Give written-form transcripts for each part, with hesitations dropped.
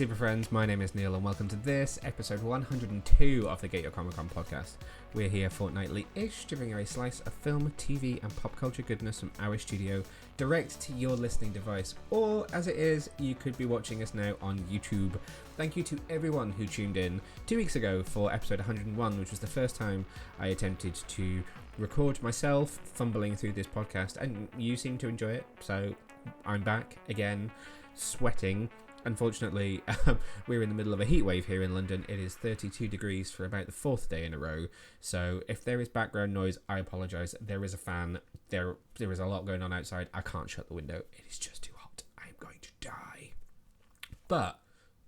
super friends, my name is Neil and welcome to this episode 102 of the Get Your Comic Con podcast. We're here fortnightly-ish to bring you a slice of film, TV and pop culture goodness from our studio direct to your listening device, or as it is, you could be watching us now on YouTube. Thank you to everyone who tuned in 2 weeks ago for episode 101, which was the first time I attempted to record myself fumbling through this podcast, and you seem to enjoy it, so I'm back again, sweating. Unfortunately, we're in the middle of a heat wave here in London. It is 32 degrees for about the fourth day in a row. So if there is background noise, I apologise. There is a fan. There is a lot going on outside. I can't shut the window. It is just too hot. I am going to die. But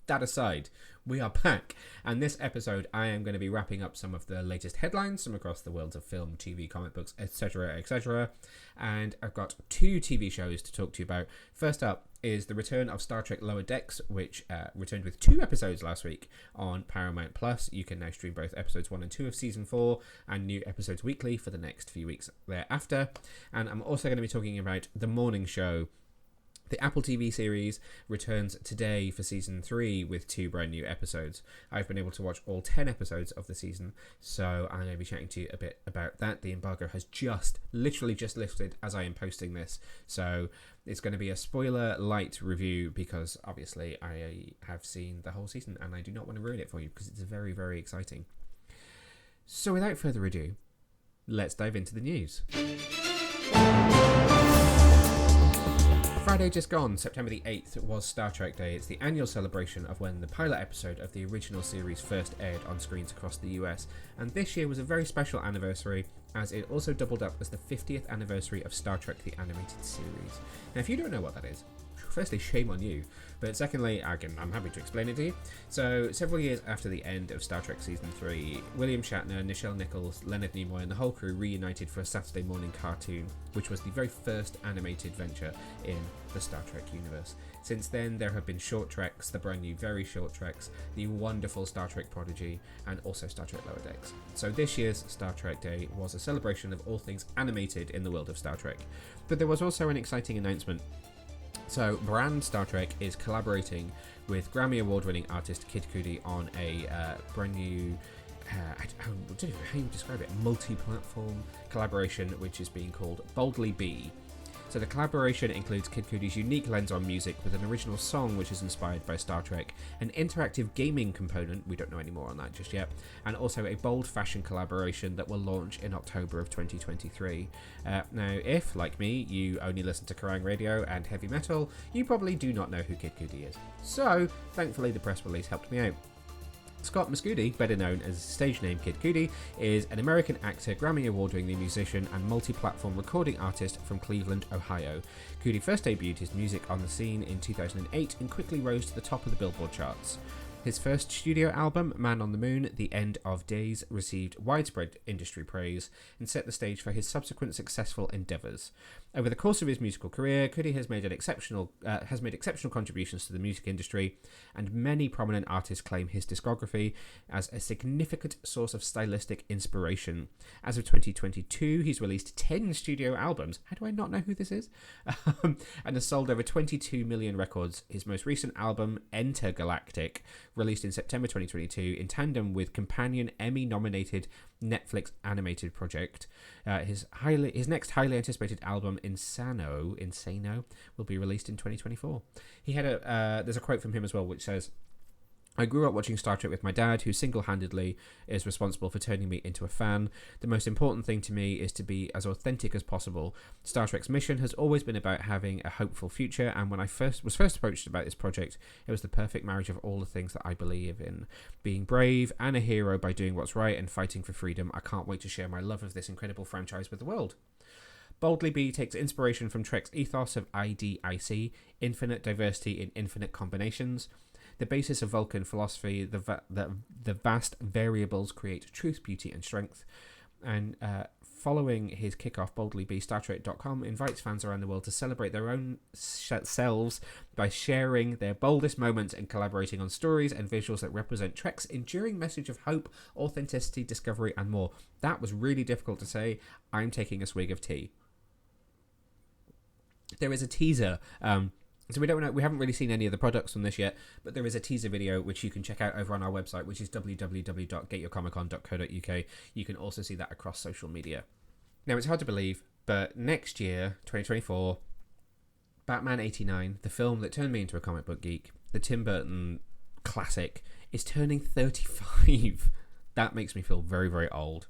that aside, we are back. And this episode, I am going to be wrapping up some of the latest headlines from across the worlds of film, TV, comic books, etc., etc. And I've got 2 TV shows to talk to you about. First up is the return of Star Trek Lower Decks, which returned with 2 episodes last week on Paramount Plus. You can now stream both episodes 1 and 2 of season 4 and new episodes weekly for the next few weeks thereafter. And I'm also going to be talking about The Morning Show. The Apple TV series returns today for season 3 with 2 brand new episodes. I've been able to watch all 10 episodes of the season, so I'm going to be chatting to you a bit about that. The embargo has literally just lifted as I am posting this, so it's going to be a spoiler light review because obviously I have seen the whole season and I do not want to ruin it for you because it's very, very exciting. So without further ado, let's dive into the news. Friday just gone, September the 8th, was Star Trek Day. It's the annual celebration of when the pilot episode of the original series first aired on screens across the US, and this year was a very special anniversary as it also doubled up as the 50th anniversary of Star Trek the Animated Series. Now if you don't know what that is, firstly, shame on you, but secondly, I'm happy to explain it to you. So, several years after the end of Star Trek Season 3, William Shatner, Nichelle Nichols, Leonard Nimoy and the whole crew reunited for a Saturday morning cartoon, which was the very first animated venture in the Star Trek universe. Since then, there have been short treks, the brand new very short treks, the wonderful Star Trek Prodigy, and also Star Trek Lower Decks. So this year's Star Trek Day was a celebration of all things animated in the world of Star Trek. But there was also an exciting announcement. So, Brand Star Trek is collaborating with Grammy Award-winning artist Cudi on a brand new, I don't know how you describe it, multi-platform collaboration which is being called Boldly Be. So the collaboration includes Kid Cudi's unique lens on music with an original song which is inspired by Star Trek, an interactive gaming component, we don't know any more on that just yet, and also a bold fashion collaboration that will launch in October of 2023. Now, if, like me, you only listen to Kerrang radio and heavy metal, you probably do not know who Kid Cudi is. So, thankfully the press release helped me out. Scott Mescudi, better known as his stage name Kid Cudi, is an American actor, Grammy Award-winning musician and multi-platform recording artist from Cleveland, Ohio. Cudi first debuted his music on the scene in 2008 and quickly rose to the top of the Billboard charts. His first studio album, Man on the Moon, The End of Days, received widespread industry praise and set the stage for his subsequent successful endeavours. Over the course of his musical career, Cudi has made exceptional contributions to the music industry, and many prominent artists claim his discography as a significant source of stylistic inspiration. As of 2022, he's released 10 studio albums. How do I not know who this is? And has sold over 22 million records. His most recent album, Intergalactic, released in September 2022 in tandem with companion Emmy-nominated Netflix animated project. His next highly anticipated album, Insano, will be released in 2024. He had there's a quote from him as well which says, "I grew up watching Star Trek with my dad, who single-handedly is responsible for turning me into a fan. The most important thing to me is to be as authentic as possible. Star Trek's mission has always been about having a hopeful future, and when I was first approached about this project, it was the perfect marriage of all the things that I believe in. Being brave and a hero by doing what's right and fighting for freedom. I can't wait to share my love of this incredible franchise with the world." Boldly Be takes inspiration from Trek's ethos of IDIC, infinite diversity in infinite combinations. The basis of Vulcan philosophy, the vast variables create truth, beauty, and strength. And following his kickoff, Boldly Be, StarTrek.com invites fans around the world to celebrate their own selves by sharing their boldest moments and collaborating on stories and visuals that represent Trek's enduring message of hope, authenticity, discovery, and more. That was really difficult to say. I'm taking a swig of tea. There is a teaser So we don't know, we haven't really seen any of the products from this yet, but there is a teaser video which you can check out over on our website, which is www.getyourcomiccon.co.uk. You can also see that across social media. Now, it's hard to believe, but next year, 2024, Batman 89, the film that turned me into a comic book geek, the Tim Burton classic, is turning 35. That makes me feel very, very old.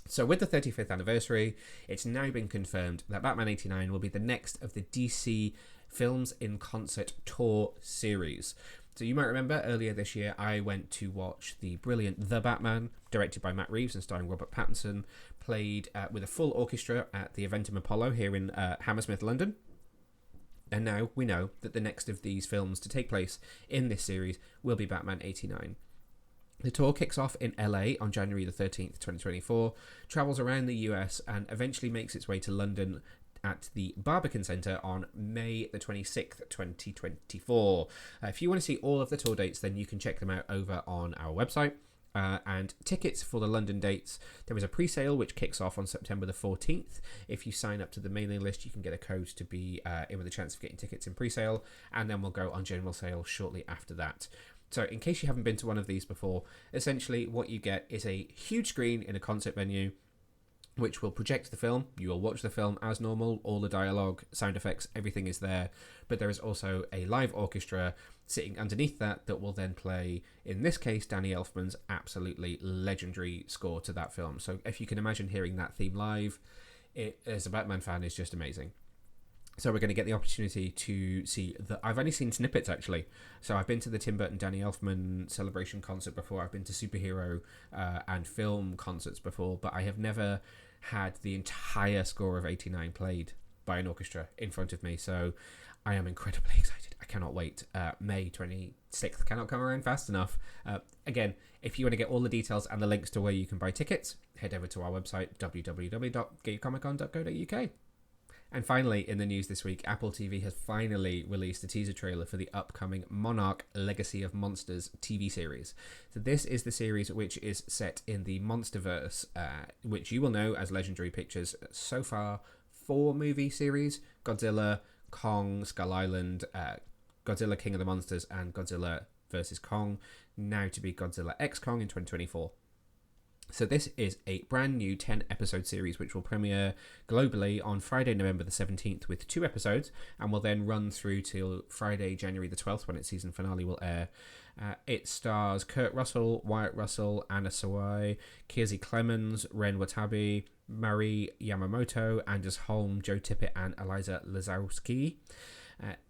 So with the 35th anniversary, it's now been confirmed that Batman 89 will be the next of the DC Films in Concert Tour series. So you might remember earlier this year I went to watch the brilliant The Batman, directed by Matt Reeves and starring Robert Pattinson, played with a full orchestra at the Eventim Apollo here in Hammersmith, London. And now we know that the next of these films to take place in this series will be Batman 89. The tour kicks off in LA on January the 13th, 2024, travels around the US and eventually makes its way to London at the Barbican Centre on May the 26th, 2024. If you want to see all of the tour dates, then you can check them out over on our website. And tickets for the London dates, there is a pre-sale which kicks off on September the 14th. If you sign up to the mailing list, you can get a code to be in with a chance of getting tickets in pre-sale, and then we'll go on general sale shortly after that. So in case you haven't been to one of these before, essentially what you get is a huge screen in a concert venue which will project the film. You will watch the film as normal, all the dialogue, sound effects, everything is there, but there is also a live orchestra sitting underneath that will then play, in this case, Danny Elfman's absolutely legendary score to that film. So if you can imagine hearing that theme live, it, as a Batman fan, is just amazing. So we're going to get the opportunity to see I've only seen snippets, actually. So I've been to the Tim Burton Danny Elfman celebration concert before. I've been to superhero and film concerts before, but I have never had the entire score of 89 played by an orchestra in front of me. So I am incredibly excited. I cannot wait. May 26th cannot come around fast enough. Again, if you want to get all the details and the links to where you can buy tickets, head over to our website, www.getyourcomiccon.co.uk. And finally, in the news this week, Apple TV has finally released a teaser trailer for the upcoming Monarch Legacy of Monsters TV series. So this is the series which is set in the Monsterverse, which you will know as Legendary Pictures' so far 4-movie series: Godzilla, Kong, Skull Island, Godzilla King of the Monsters, and Godzilla vs. Kong, now to be Godzilla X Kong in 2024. So this is a brand new 10-episode series which will premiere globally on Friday, November the 17th with 2 episodes, and will then run through till Friday, January the 12th, when its season finale will air. It stars Kurt Russell, Wyatt Russell, Anna Sawai, Kiersey Clemens, Ren Watabe, Mari Yamamoto, Anders Holm, Joe Tippett, and Eliza Lazowski.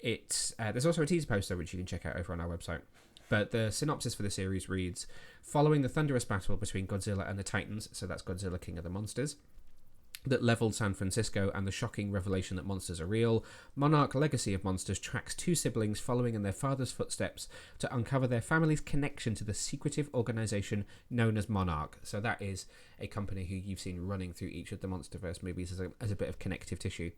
There's also a teaser poster which you can check out over on our website. But the synopsis for the series reads: following the thunderous battle between Godzilla and the Titans, so that's Godzilla King of the Monsters, that leveled San Francisco, and the shocking revelation that monsters are real, Monarch Legacy of Monsters tracks 2 siblings following in their father's footsteps to uncover their family's connection to the secretive organisation known as Monarch. So that is a company who you've seen running through each of the Monsterverse movies as a bit of connective tissue.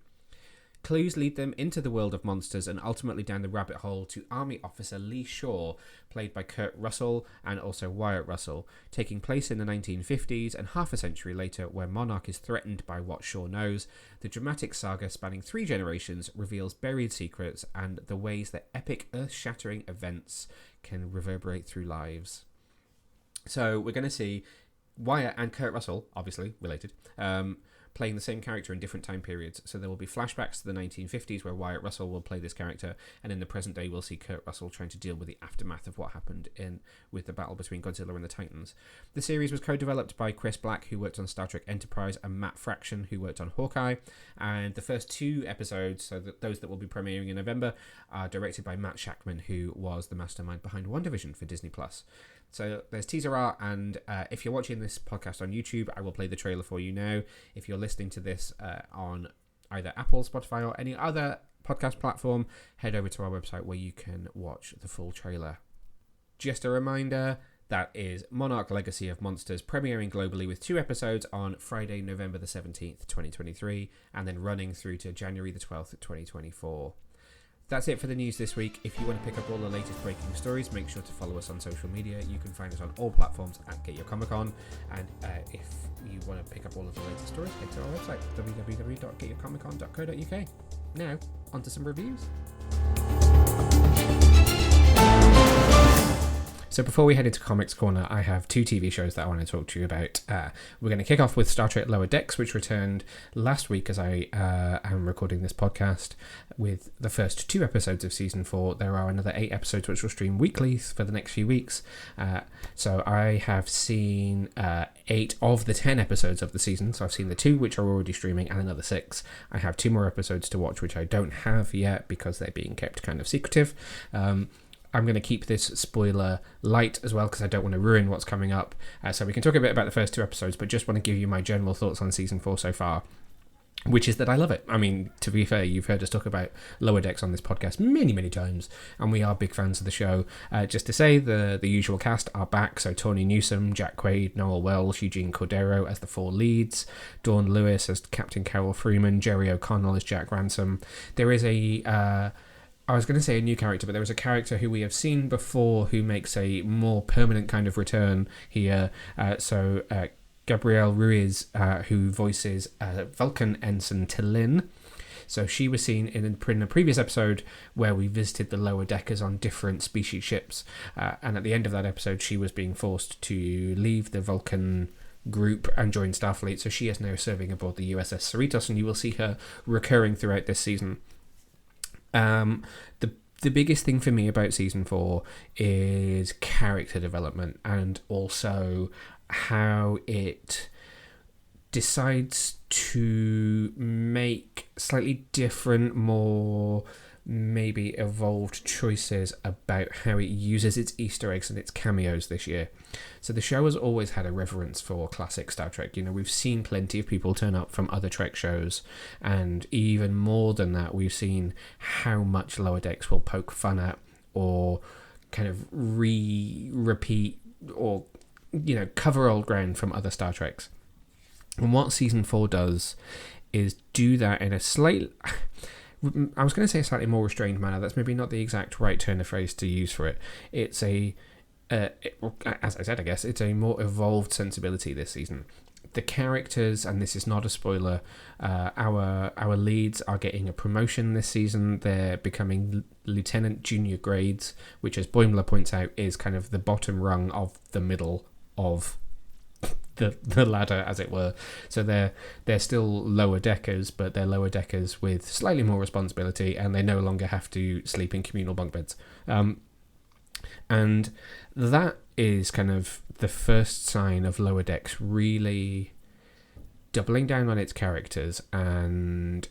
Clues lead them into the world of monsters and ultimately down the rabbit hole to Army Officer Lee Shaw, played by Kurt Russell and also Wyatt Russell, taking place in the 1950s and half a century later, where Monarch is threatened by what Shaw knows. The dramatic saga spanning 3 generations reveals buried secrets and the ways that epic earth-shattering events can reverberate through lives. So we're going to see Wyatt and Kurt Russell, obviously related, playing the same character in different time periods. So there will be flashbacks to the 1950s where Wyatt Russell will play this character, and in the present day we'll see Kurt Russell trying to deal with the aftermath of what happened with the battle between Godzilla and the Titans. The series was co-developed by Chris Black, who worked on Star Trek Enterprise, and Matt Fraction, who worked on Hawkeye, and the first 2 episodes, so those that will be premiering in November, are directed by Matt Shackman, who was the mastermind behind WandaVision for Disney+. So there's teaser art, and if you're watching this podcast on YouTube, I will play the trailer for you now. If you're listening to this on either Apple, Spotify, or any other podcast platform, head over to our website where you can watch the full trailer. Just a reminder, that is Monarch Legacy of Monsters, premiering globally with 2 episodes on Friday, November the 17th, 2023, and then running through to January the 12th, 2024. That's it for the news this week. If you want to pick up all the latest breaking stories, make sure to follow us on social media. You can find us on all platforms at Get Your Comic Con. And if you want to pick up all of the latest stories, head to our website, www.getyourcomiccon.co.uk. Now, onto some reviews. So before we head into Comics Corner, I have 2 TV shows that I want to talk to you about. We're going to kick off with Star Trek Lower Decks, which returned last week as I am recording this podcast with the first 2 episodes of Season 4. There are another 8 episodes which will stream weekly for the next few weeks. So I have seen 8 of the 10 episodes of the season. So I've seen the 2 which are already streaming and another 6. I have 2 more episodes to watch which I don't have yet because they're being kept kind of secretive. I'm going to keep this spoiler light as well because I don't want to ruin what's coming up. So we can talk a bit about the first 2 episodes, but just want to give you my general thoughts on Season 4 so far, which is that I love it. I mean, to be fair, you've heard us talk about Lower Decks on this podcast many, many times, and we are big fans of the show. Just to say, the usual cast are back, so Tawny Newsome, Jack Quaid, Noel Wells, Eugene Cordero as the 4 leads, Dawn Lewis as Captain Carol Freeman, Jerry O'Connell as Jack Ransom. There is I was going to say a new character, but there is a character who we have seen before who makes a more permanent kind of return here. Gabrielle Ruiz, who voices Vulcan Ensign T'Lyn. So she was seen in a previous episode where we visited the lower deckers on different species ships. And at the end of that episode, she was being forced to leave the Vulcan group and join Starfleet. So she is now serving aboard the USS Cerritos, and you will see her recurring throughout this season. The biggest thing for me about Season 4 is character development and also how it decides to make slightly different, more maybe evolved choices about how it uses its Easter eggs and its cameos this year. So the show has always had a reverence for classic Star Trek. You know, we've seen plenty of people turn up from other Trek shows, and even more than that, we've seen how much Lower Decks will poke fun at or kind of repeat or, you know, cover old ground from other Star Treks. And what Season 4 does is do that in a slightly... I was going to say a slightly more restrained manner. That's maybe not the exact right turn of phrase to use for it. It's as I said, I guess, it's a more evolved sensibility this season. The characters, and this is not a spoiler, our leads are getting a promotion this season. They're becoming lieutenant junior grades, which, as Boimler points out, is kind of the bottom rung of the middle of the ladder, as it were. So they're still lower deckers, but they're lower deckers with slightly more responsibility, and they no longer have to sleep in communal bunk beds. And that is kind of the first sign of Lower Decks really doubling down on its characters, and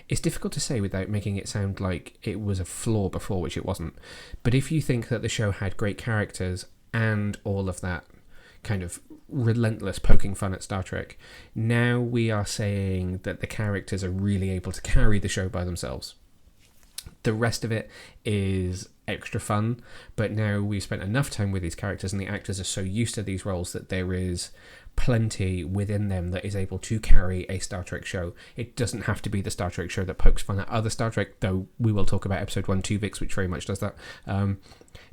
it's difficult to say without making it sound like it was a flaw before, which it wasn't. But if you think that the show had great characters and all of that kind of relentless poking fun at Star Trek, now we are saying that the characters are really able to carry the show by themselves. The rest of it is extra fun, but now we've spent enough time with these characters and the actors are so used to these roles that there is plenty within them that is able to carry a Star Trek show. It doesn't have to be the Star Trek show that pokes fun at other Star Trek, though we will talk about episode 1 Tuvix, which very much does that.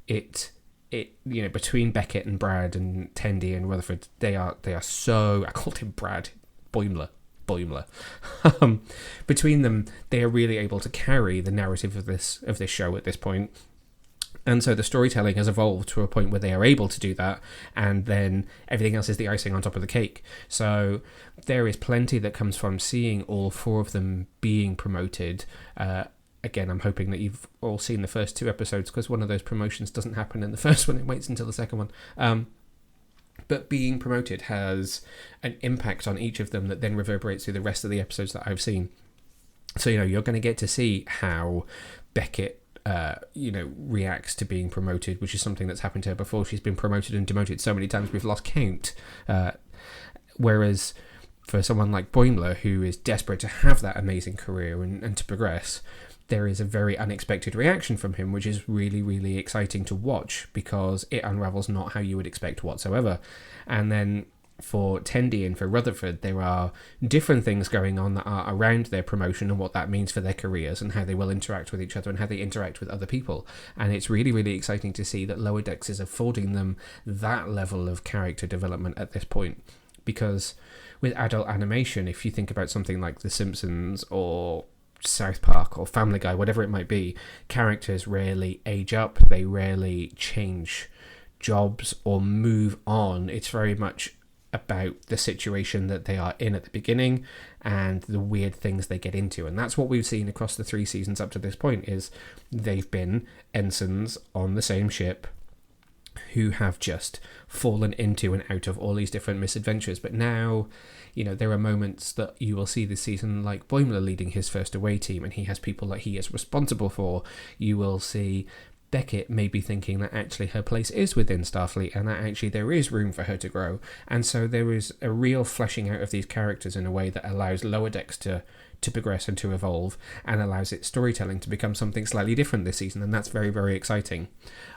It you know, between Beckett and Brad and Tendi and Rutherford, they are so... I called him Brad. Boimler. Between them, they are really able to carry the narrative of this show at this point. And so the storytelling has evolved to a point where they are able to do that, and then everything else is the icing on top of the cake. So there is plenty that comes from seeing all 4 of them being promoted. Again, I'm hoping that you've all seen the first 2 episodes, because one of those promotions doesn't happen in the first one, it waits until the second one. But being promoted has an impact on each of them that then reverberates through the rest of the episodes that I've seen. So, you know, you're going to get to see how Beckett, reacts to being promoted, which is something that's happened to her before. She's been promoted and demoted so many times we've lost count. Whereas for someone like Boimler, who is desperate to have that amazing career and to progress, there is a very unexpected reaction from him, which is really, really exciting to watch because it unravels not how you would expect whatsoever. And then for Tendi and for Rutherford, there are different things going on that are around their promotion and what that means for their careers and how they will interact with each other and how they interact with other people. And it's really, really exciting to see that Lower Decks is affording them that level of character development at this point. Because with adult animation, if you think about something like The Simpsons or South Park or Family Guy, whatever it might be, characters rarely age up, they rarely change jobs or move on. It's very much about the situation that they are in at the beginning and the weird things they get into, and that's what we've seen across the 3 seasons up to this point. Is they've been ensigns on the same ship who have just fallen into and out of all these different misadventures. But now, you know, there are moments that you will see this season, like Boimler leading his first away team, and he has people that he is responsible for. You will see Beckett maybe thinking that actually her place is within Starfleet and that actually there is room for her to grow. And so there is a real fleshing out of these characters in a way that allows Lower Decks to progress and to evolve, and allows its storytelling to become something slightly different this season, and that's very, very exciting.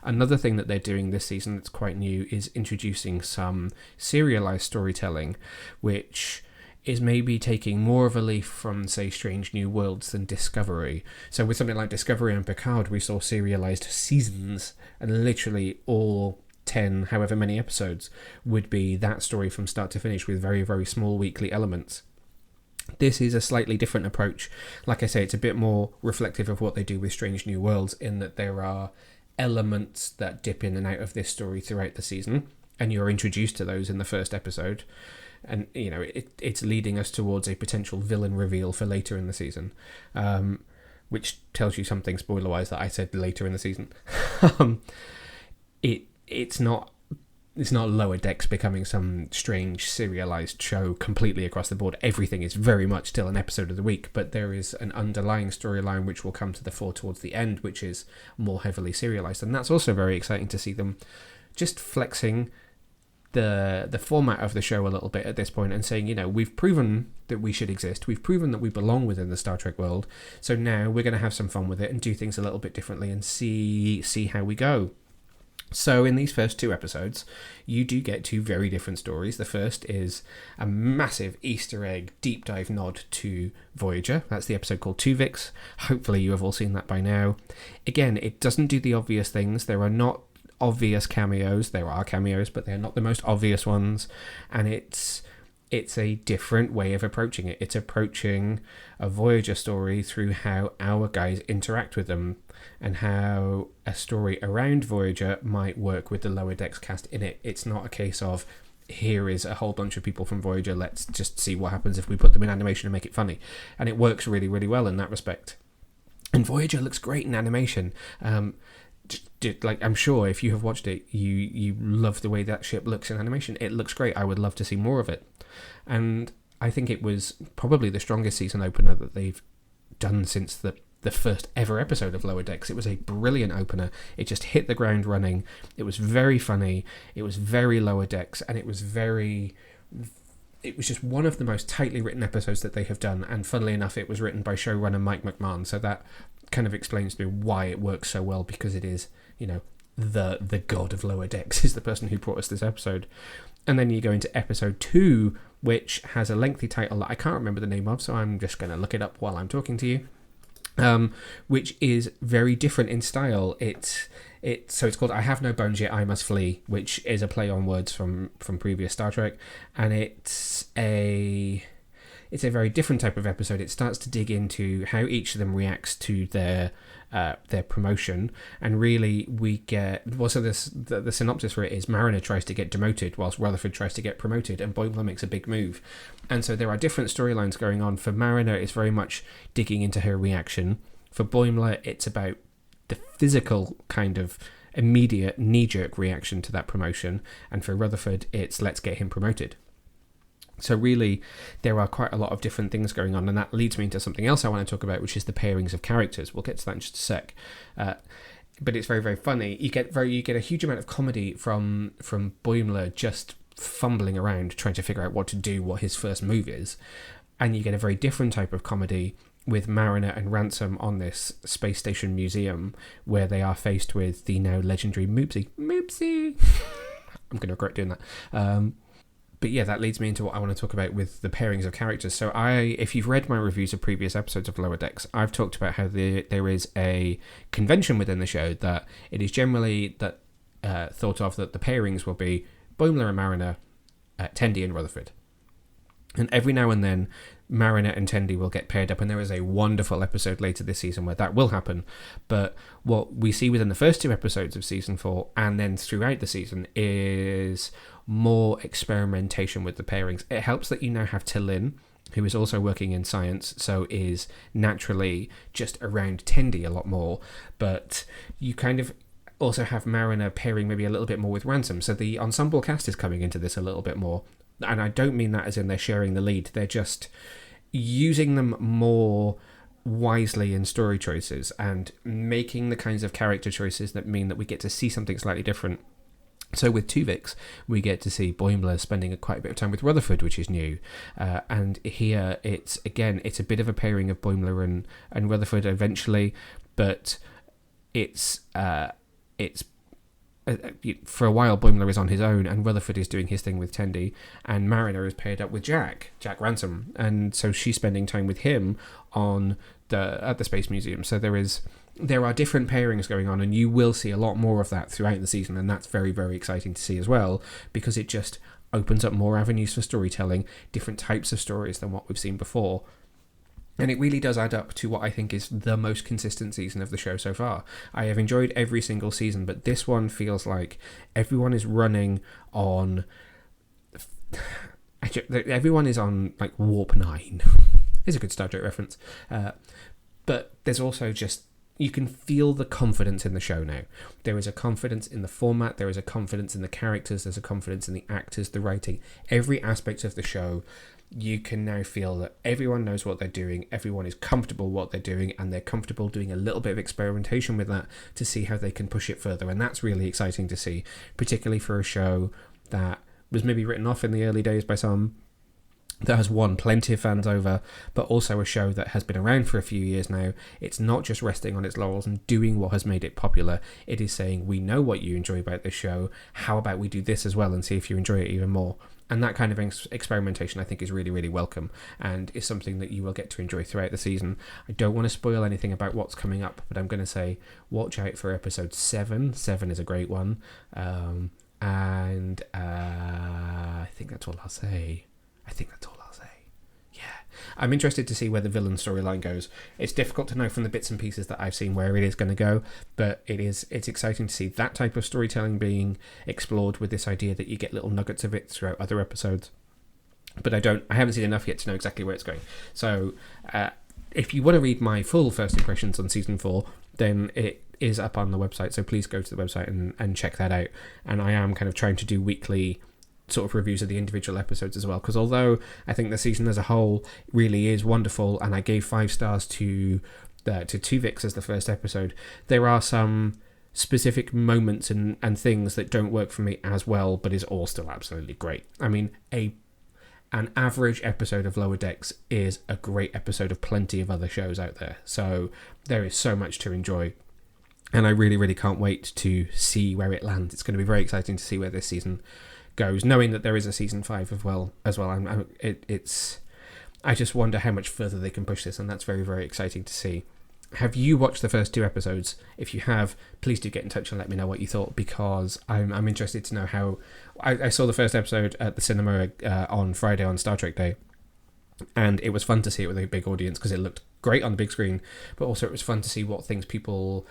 Another thing that they're doing this season that's quite new is introducing some serialized storytelling, which is maybe taking more of a leaf from, say, Strange New Worlds than Discovery. So with something like Discovery and Picard, we saw serialized seasons, and literally all 10, however many episodes, would be that story from start to finish with very, very small weekly elements. This is a slightly different approach. Like I say, it's a bit more reflective of what they do with Strange New Worlds, in that there are elements that dip in and out of this story throughout the season, and you're introduced to those in the first episode. And, you know, it's leading us towards a potential villain reveal for later in the season, which tells you something spoiler-wise that I said later in the season. It's not Lower Decks becoming some strange serialized show completely across the board. Everything is very much still an episode of the week, but there is an underlying storyline which will come to the fore towards the end, which is more heavily serialized. And that's also very exciting to see them just flexing the format of the show a little bit at this point and saying, you know, we've proven that we should exist, we've proven that we belong within the Star Trek world, so now we're going to have some fun with it and do things a little bit differently and see how we go. So in these first 2 episodes, you do get 2 very different stories. The first is a massive Easter egg deep dive nod to Voyager. That's the episode called Tuvix. Hopefully you have all seen that by now. Again, it doesn't do the obvious things. There are not obvious cameos. There are cameos, but they're not the most obvious ones. And it's a different way of approaching it. It's approaching a Voyager story through how our guys interact with them, and how a story around Voyager might work with the Lower Decks cast in it. It's not a case of, here is a whole bunch of people from Voyager, let's just see what happens if we put them in animation and make it funny. And it works really, really well in that respect. And Voyager looks great in animation. Like, I'm sure if you have watched it, you love the way that ship looks in animation. It looks great. I would love to see more of it. And I think it was probably the strongest season opener that they've done since the first ever episode of Lower Decks. It was a brilliant opener. It just hit the ground running. It was very funny. It was very Lower Decks, and it was just one of the most tightly written episodes that they have done. And funnily enough, it was written by showrunner Mike McMahon, so that kind of explains to me why it works so well, because it is, you know, the god of Lower Decks is the person who brought us this episode. And then you go into episode 2, which has a lengthy title that I can't remember the name of, so I'm just going to look it up while I'm talking to you. Which is very different in style. So it's called I Have No Bones Yet I Must Flee, which is a play on words from previous Star Trek, and it's a very different type of episode. It starts to dig into how each of them reacts to their promotion, and really we get the synopsis for it is Mariner tries to get demoted whilst Rutherford tries to get promoted, and Boimler makes a big move. And so there are different storylines going on. For Mariner, it's very much digging into her reaction. For Boimler, it's about the physical kind of immediate knee-jerk reaction to that promotion, and for Rutherford, it's let's get him promoted. So really, there are quite a lot of different things going on, and that leads me into something else I want to talk about, which is the pairings of characters. We'll get to that in just a sec. But it's very, very funny. You get a huge amount of comedy from Boimler just fumbling around trying to figure out what to do, what his first move is, and you get a very different type of comedy with Mariner and Ransom on this space station museum, where they are faced with the now legendary Moopsie. I'm going to regret doing that. But yeah, that leads me into what I want to talk about with the pairings of characters. So if you've read my reviews of previous episodes of Lower Decks, I've talked about how there is a convention within the show that it is generally thought of that the pairings will be Boimler and Mariner, Tendi and Rutherford. And every now and then, Mariner and Tendi will get paired up, and there is a wonderful episode later this season where that will happen. But what we see within the first 2 episodes of season 4, and then throughout the season, is more experimentation with the pairings. It helps that you now have T'Lyn, who is also working in science, so is naturally just around Tendi a lot more. But you kind of also have Mariner pairing maybe a little bit more with Ransom, so the ensemble cast is coming into this a little bit more. And I don't mean that as in they're sharing the lead, they're just using them more wisely in story choices and making the kinds of character choices that mean that we get to see something slightly different. So with Tuvix, we get to see Boimler spending quite a bit of time with Rutherford, which is new. And here, it's a bit of a pairing of Boimler and Rutherford eventually, but it's for a while, Boimler is on his own, and Rutherford is doing his thing with Tendi, and Mariner is paired up with Jack Ransom, and so she's spending time with him at the Space Museum. So there are different pairings going on, and you will see a lot more of that throughout the season, and that's very, very exciting to see as well, because it just opens up more avenues for storytelling, different types of stories than what we've seen before. And it really does add up to what I think is the most consistent season of the show so far. I have enjoyed every single season, but this one feels like everyone is running on... Everyone is on, like, Warp 9. It's a good Star Trek reference. But there's also just... You can feel the confidence in the show now. There is a confidence in the format, there is a confidence in the characters, there's a confidence in the actors, the writing. Every aspect of the show... You can now feel that everyone knows what they're doing, everyone is comfortable with what they're doing, and they're comfortable doing a little bit of experimentation with that to see how they can push it further. And that's really exciting to see, particularly for a show that was maybe written off in the early days by some, that has won plenty of fans over, but also a show that has been around for a few years now. It's not just resting on its laurels and doing what has made it popular. It is saying, we know what you enjoy about this show, how about we do this as well and see if you enjoy it even more. And that kind of experimentation, I think, is really, really welcome and is something that you will get to enjoy throughout the season. I don't want to spoil anything about what's coming up, but I'm going to say watch out for episode 7. 7 is a great one. I think that's all I'll say. I'm interested to see where the villain storyline goes. It's difficult to know from the bits and pieces that I've seen where it is going to go, but it's exciting to see that type of storytelling being explored with this idea that you get little nuggets of it throughout other episodes. But I haven't seen enough yet to know exactly where it's going. So if you want to read my full first impressions on season 4, then it is up on the website, so please go to the website and check that out. And I am kind of trying to do weekly sort of reviews of the individual episodes as well, because although I think the season as a whole really is wonderful, and I gave 5 stars to Tuvix as the first episode, there are some specific moments and things that don't work for me as well, but is all still absolutely great. I mean, an average episode of Lower Decks is a great episode of plenty of other shows out there, so there is so much to enjoy, and I really, really can't wait to see where it lands. It's going to be very exciting to see where this season goes, knowing that there is a season 5 as well. I just wonder how much further they can push this, and that's very, very exciting to see. Have you watched the first 2 episodes? If you have, please do get in touch and let me know what you thought, because I'm interested to know how... I saw the first episode at the cinema on Friday on Star Trek Day, and it was fun to see it with a big audience because it looked great on the big screen, but also it was fun to see what things people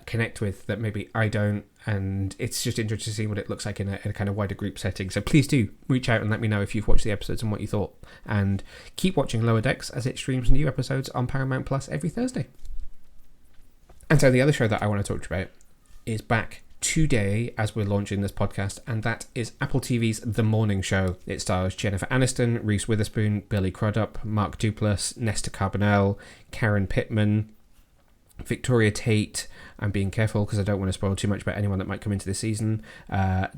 connect with that maybe I don't, and it's just interesting to see what it looks like in a kind of wider group setting. So please do reach out and let me know if you've watched the episodes and what you thought, and keep watching Lower Decks as it streams new episodes on Paramount Plus every Thursday. And so the other show that I want to talk about is back today as we're launching this podcast, and that is Apple TV's The Morning Show. It stars Jennifer Aniston, Reese Witherspoon, Billy Crudup, Mark Duplass, Nesta Carbonell, Karen Pittman, Victoria Tate. I'm being careful because I don't want to spoil too much about anyone that might come into this season.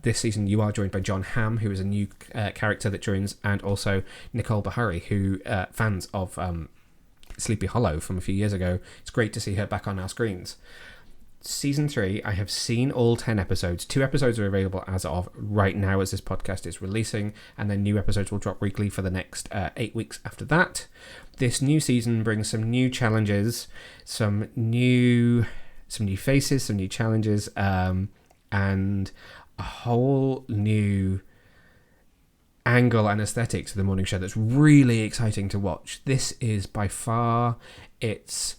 This season you are joined by John Hamm, who is a new character that joins, and also Nicole Beharie, who fans of Sleepy Hollow from a few years ago, it's great to see her back on our screens. Season 3, I have seen all 10 episodes. 2 episodes are available as of right now as this podcast is releasing, and then new episodes will drop weekly for the next 8 weeks after that. This new season brings some new challenges, some new faces, some new challenges, and a whole new angle and aesthetic to the morning show that's really exciting to watch. This is by far its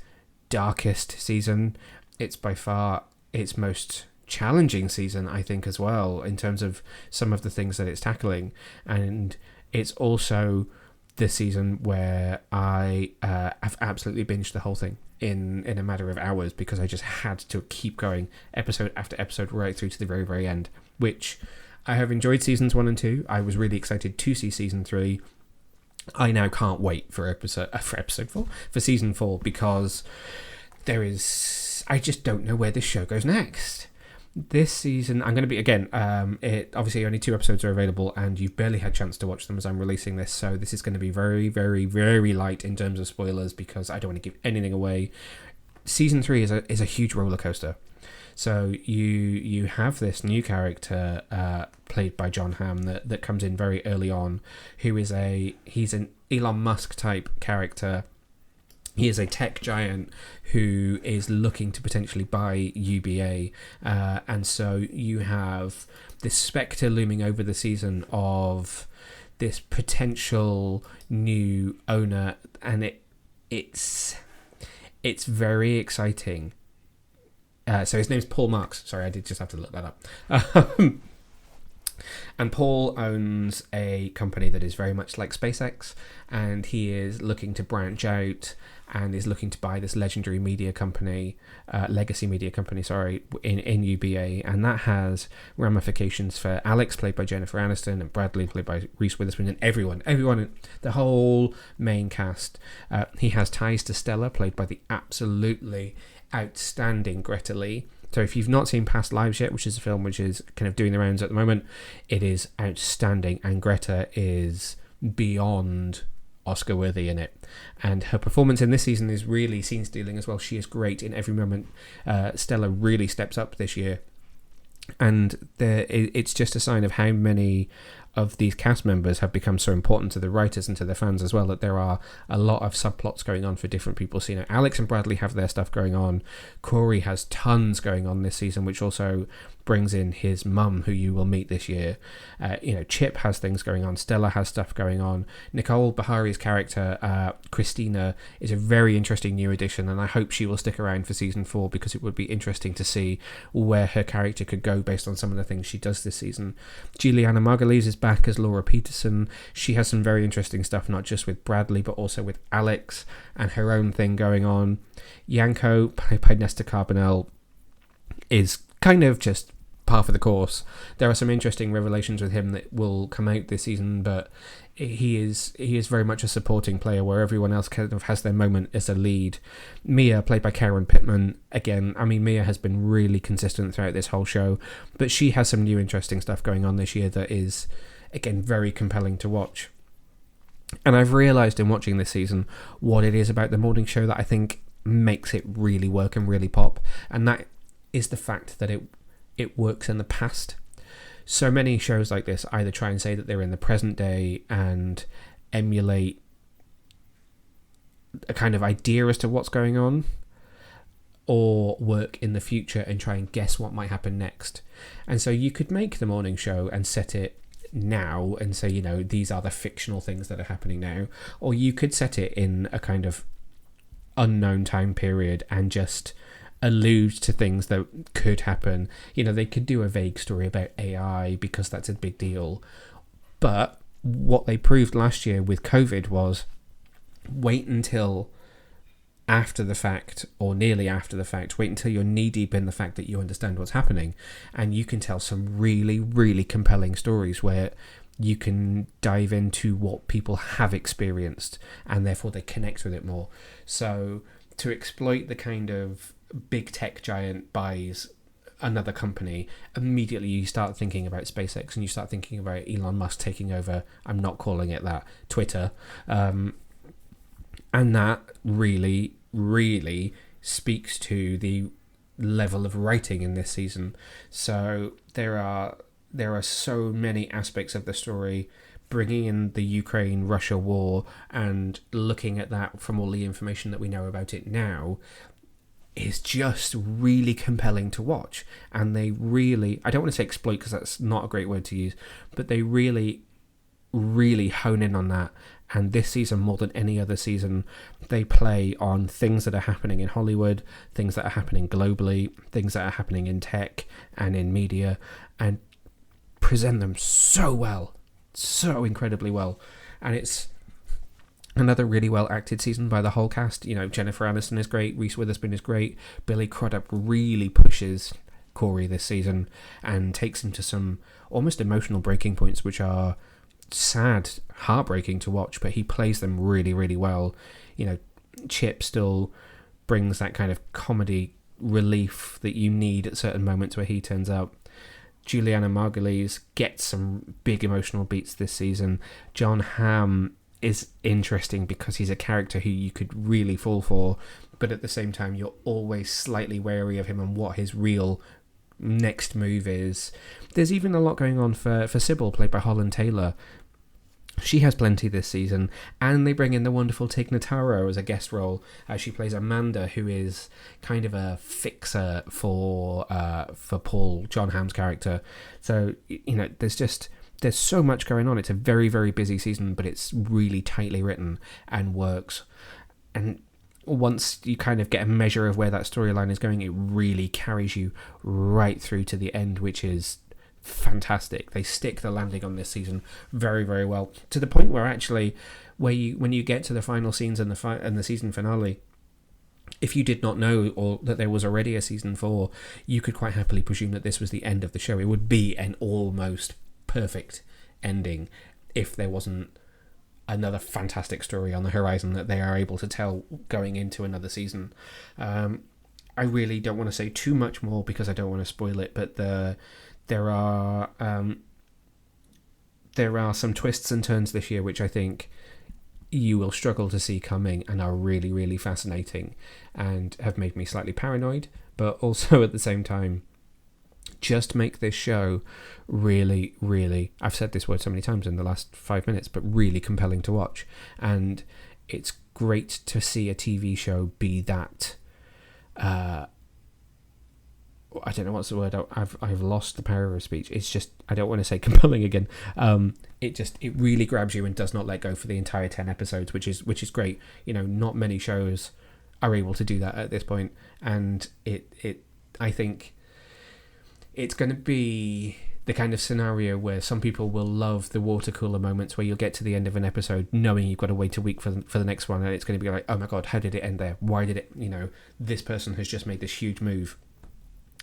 darkest season. It's by far its most challenging season, I think, as well, in terms of some of the things that it's tackling. And it's also the season where I have absolutely binged the whole thing in a matter of hours, because I just had to keep going episode after episode right through to the very, very end, which I have enjoyed seasons 1 and 2. I was really excited to see season 3. I now can't wait for season 4, because I just don't know where this show goes next. This season, I'm going to be, again, obviously only 2 episodes are available, and you've barely had a chance to watch them as I'm releasing this, so this is going to be very, very, very light in terms of spoilers, because I don't want to give anything away. Season 3 is a huge roller coaster. So you have this new character played by John Hamm that comes in very early on, who is he's an Elon Musk type character. He is a tech giant who is looking to potentially buy UBA, and so you have this spectre looming over the season of this potential new owner, and it's very exciting. So his name's Paul Marks. Sorry, I did just have to look that up. And Paul owns a company that is very much like SpaceX, and he is looking to branch out and is looking to buy this legendary media company, legacy media company, in UBA, and that has ramifications for Alex, played by Jennifer Aniston, and Bradley, played by Reese Witherspoon, and everyone, the whole main cast. He has ties to Stella, played by the absolutely outstanding Greta Lee. So if you've not seen Past Lives yet, which is a film which is kind of doing the rounds at the moment, it is outstanding, and Greta is beyond Oscar worthy in it, and her performance in this season is really scene stealing as well. She is great in every moment. Stella really steps up this year, and it's just a sign of how many of these cast members have become so important to the writers and to the fans as well, that there are a lot of subplots going on for different people. So, Alex and Bradley have their stuff going on. Corey has tons going on this season, which also brings in his mum, who you will meet this year. Chip has things going on. Stella has stuff going on. Nicole Bahari's character, Christina, is a very interesting new addition, and I hope she will stick around for season 4, because it would be interesting to see where her character could go based on some of the things she does this season. Juliana Margulies is back as Laura Peterson. She has some very interesting stuff, not just with Bradley, but also with Alex and her own thing going on. Yanko, played by Nesta Carbonell, is kind of just par for the course. There are some interesting revelations with him that will come out this season, but he is very much a supporting player, where everyone else kind of has their moment as a lead. Mia, played by Karen Pittman, again, Mia has been really consistent throughout this whole show, but she has some new interesting stuff going on this year that is, again, very compelling to watch. And I've realised in watching this season what it is about the morning show that I think makes it really work and really pop, and that is the fact that it works in the past. So many shows like this either try and say that they're in the present day and emulate a kind of idea as to what's going on, or work in the future and try and guess what might happen next. And so you could make the morning show and set it now and say, these are the fictional things that are happening now, or you could set it in a kind of unknown time period and just allude to things that could happen. They could do a vague story about AI, because that's a big deal, but what they proved last year with COVID was wait until after the fact, or nearly after the fact, wait until you're knee deep in the fact that you understand what's happening, and you can tell some really, really compelling stories where you can dive into what people have experienced, and therefore they connect with it more. So to exploit the kind of big tech giant buys another company, immediately you start thinking about SpaceX, and you start thinking about Elon Musk taking over, I'm not calling it that, Twitter, and that really, really speaks to the level of writing in this season. So there are so many aspects of the story, bringing in the Ukraine-Russia war and looking at that from all the information that we know about it now, is just really compelling to watch. And they really, I don't want to say exploit, because that's not a great word to use, but they really really hone in on that. And this season, more than any other season, they play on things that are happening in Hollywood, things that are happening globally, things that are happening in tech and in media, and present them so well, so incredibly well. And it's another really well acted season by the whole cast. You know, Jennifer Aniston is great, Reese Witherspoon is great, Billy Crudup really pushes Corey this season and takes him to some almost emotional breaking points, which are sad, heartbreaking to watch, but he plays them really, really well. You know, Chip still brings that kind of comedy relief that you need at certain moments where he turns up. Juliana Margulies gets some big emotional beats this season. John Hamm is interesting because he's a character who you could really fall for, but at the same time you're always slightly wary of him and what his real next move is. There's even a lot going on for Sybil, played by Holland Taylor. She has plenty this season, and they bring in the wonderful Tig Notaro as a guest role. She plays Amanda, who is kind of a fixer for Paul, John Hamm's character. So, you know, there's so much going on. It's a very, very busy season, but it's really tightly written and works. And once you kind of get a measure of where that storyline is going, it really carries you right through to the end, which is fantastic. They stick the landing on this season very, very well, to the point where actually, when you get to the final scenes and the season finale, if you did not know or that there was already a season 4, you could quite happily presume that this was the end of the show. It would be an almost perfect ending if there wasn't another fantastic story on the horizon that they are able to tell going into another season. I really don't want to say too much more because I don't want to spoil it, but there are some twists and turns this year which I think you will struggle to see coming and are really, really fascinating and have made me slightly paranoid, but also at the same time just make this show really, really, I've said this word so many times in the last 5 minutes, but really compelling to watch. And it's great to see a TV show be that I don't know what's the word. I've lost the power of speech. It's just, I don't want to say compelling again. It really grabs you and does not let go for the entire 10 episodes, which is great. You know, not many shows are able to do that at this point, and I think it's going to be the kind of scenario where some people will love the water cooler moments where you'll get to the end of an episode knowing you've got to wait a week for the next one, and it's going to be like, oh my god, how did it end there? Why did it, you know, this person has just made this huge move.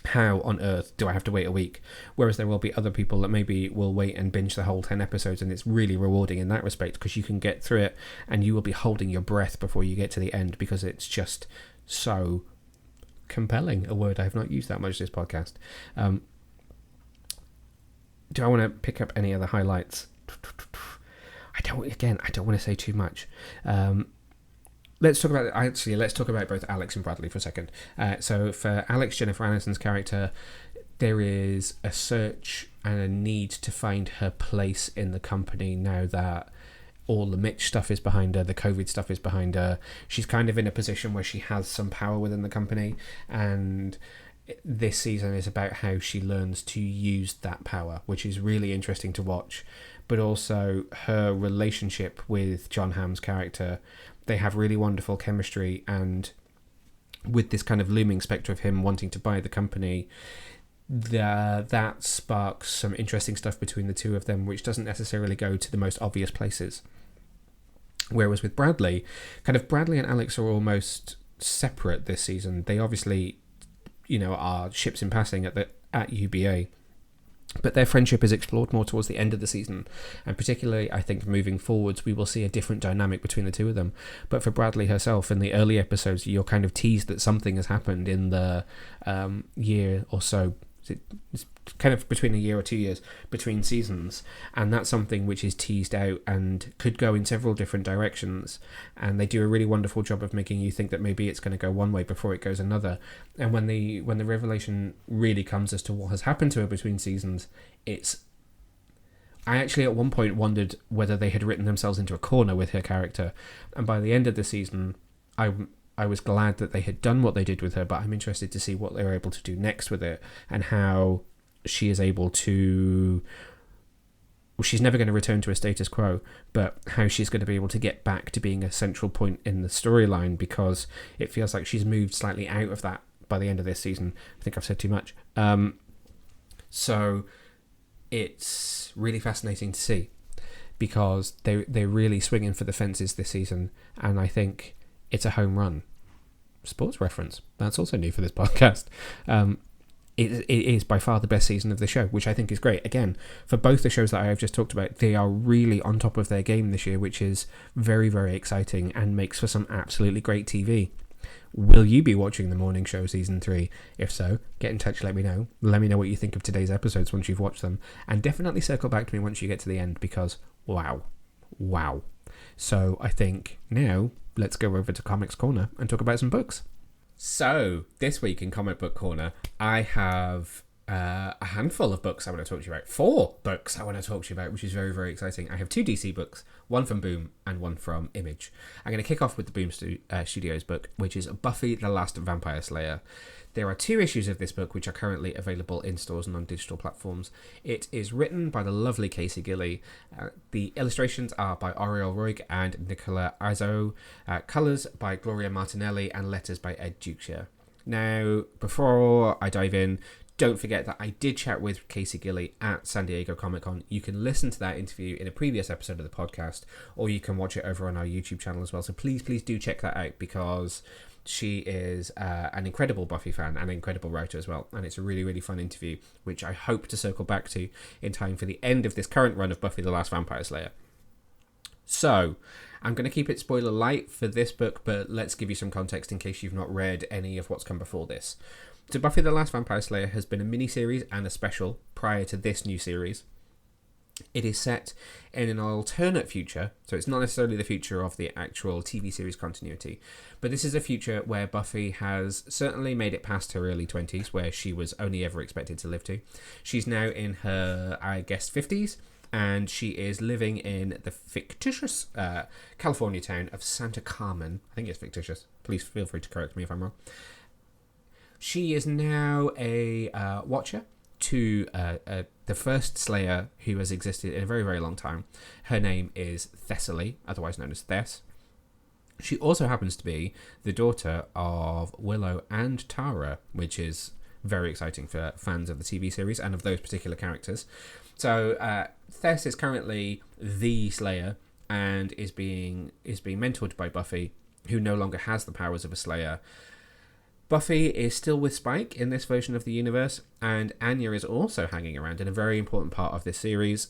How on earth do I have to wait a week? Whereas there will be other people that maybe will wait and binge the whole 10 episodes, and it's really rewarding in that respect because you can get through it and you will be holding your breath before you get to the end because it's just so compelling. A word I have not used that much this podcast. Do I want to pick up any other highlights? I don't want to say too much. Let's talk about both Alex and Bradley for a second. So for Alex, Jennifer Aniston's character, there is a search and a need to find her place in the company now that all the Mitch stuff is behind her, the COVID stuff is behind her. She's kind of in a position where she has some power within the company, and this season is about how she learns to use that power, which is really interesting to watch. But also her relationship with John Hamm's character. They have really wonderful chemistry, and with this kind of looming spectre of him wanting to buy the company, that sparks some interesting stuff between the two of them, which doesn't necessarily go to the most obvious places. Whereas with Bradley, Bradley and Alex are almost separate this season. They obviously, you know, are ships in passing at UBA. But their friendship is explored more towards the end of the season, and particularly I think moving forwards we will see a different dynamic between the two of them. But for Bradley herself, in the early episodes you're kind of teased that something has happened in the year or so. It's kind of between a year or 2 years between seasons, and that's something which is teased out and could go in several different directions, and they do a really wonderful job of making you think that maybe it's going to go one way before it goes another. And when the revelation really comes as to what has happened to her between seasons, I actually at one point wondered whether they had written themselves into a corner with her character, and by the end of the season I was glad that they had done what they did with her, but I'm interested to see what they were able to do next with it and how she is able to she's never going to return to a status quo, but how she's going to be able to get back to being a central point in the storyline, because it feels like she's moved slightly out of that by the end of this season. I think I've said too much. So it's really fascinating to see, because they're really swinging for the fences this season, and I think it's a home run. Sports reference. That's also new for this podcast. It is by far the best season of the show, which I think is great. Again, for both the shows that I have just talked about, they are really on top of their game this year, which is very, very exciting and makes for some absolutely great TV. Will you be watching The Morning Show Season 3? If so, get in touch, let me know. Let me know what you think of today's episodes once you've watched them. And definitely circle back to me once you get to the end, because wow. So I think now let's go over to Comics Corner and talk about some books. So, this week in Comic Book Corner, I have a handful of books I want to talk to you about. 4 books I want to talk to you about, which is very, very exciting. I have 2 DC books, one from Boom and one from Image. I'm going to kick off with the Boom Studios book, which is Buffy the Last Vampire Slayer. There are 2 issues of this book which are currently available in stores and on digital platforms. It is written by the lovely Casey Gilley. The illustrations are by Oriel Roig and Nicola Izzo. Colours by Gloria Martinelli, and letters by Ed Duchia. Now, before I dive in, don't forget that I did chat with Casey Gilley at San Diego Comic-Con. You can listen to that interview in a previous episode of the podcast, or you can watch it over on our YouTube channel as well. So please do check that out, because she is an incredible Buffy fan and an incredible writer as well. And it's a really, really fun interview, which I hope to circle back to in time for the end of this current run of Buffy the Last Vampire Slayer. So, I'm going to keep it spoiler light for this book, but let's give you some context in case you've not read any of what's come before this. So Buffy the Last Vampire Slayer has been a mini-series and a special prior to this new series. It is set in an alternate future, so it's not necessarily the future of the actual TV series continuity, but this is a future where Buffy has certainly made it past her early 20s, where she was only ever expected to live to. She's now in her, I guess, 50s, and she is living in the fictitious California town of Santa Carmen. I think it's fictitious. Please feel free to correct me if I'm wrong. She is now a watcher to the first Slayer who has existed in a very, very long time. Her name is Thessaly, otherwise known as Thess. She also happens to be the daughter of Willow and Tara, which is very exciting for fans of the TV series and of those particular characters. So Thess is currently the Slayer and is being mentored by Buffy, who no longer has the powers of a Slayer. Buffy is still with Spike in this version of the universe, and Anya is also hanging around in a very important part of this series.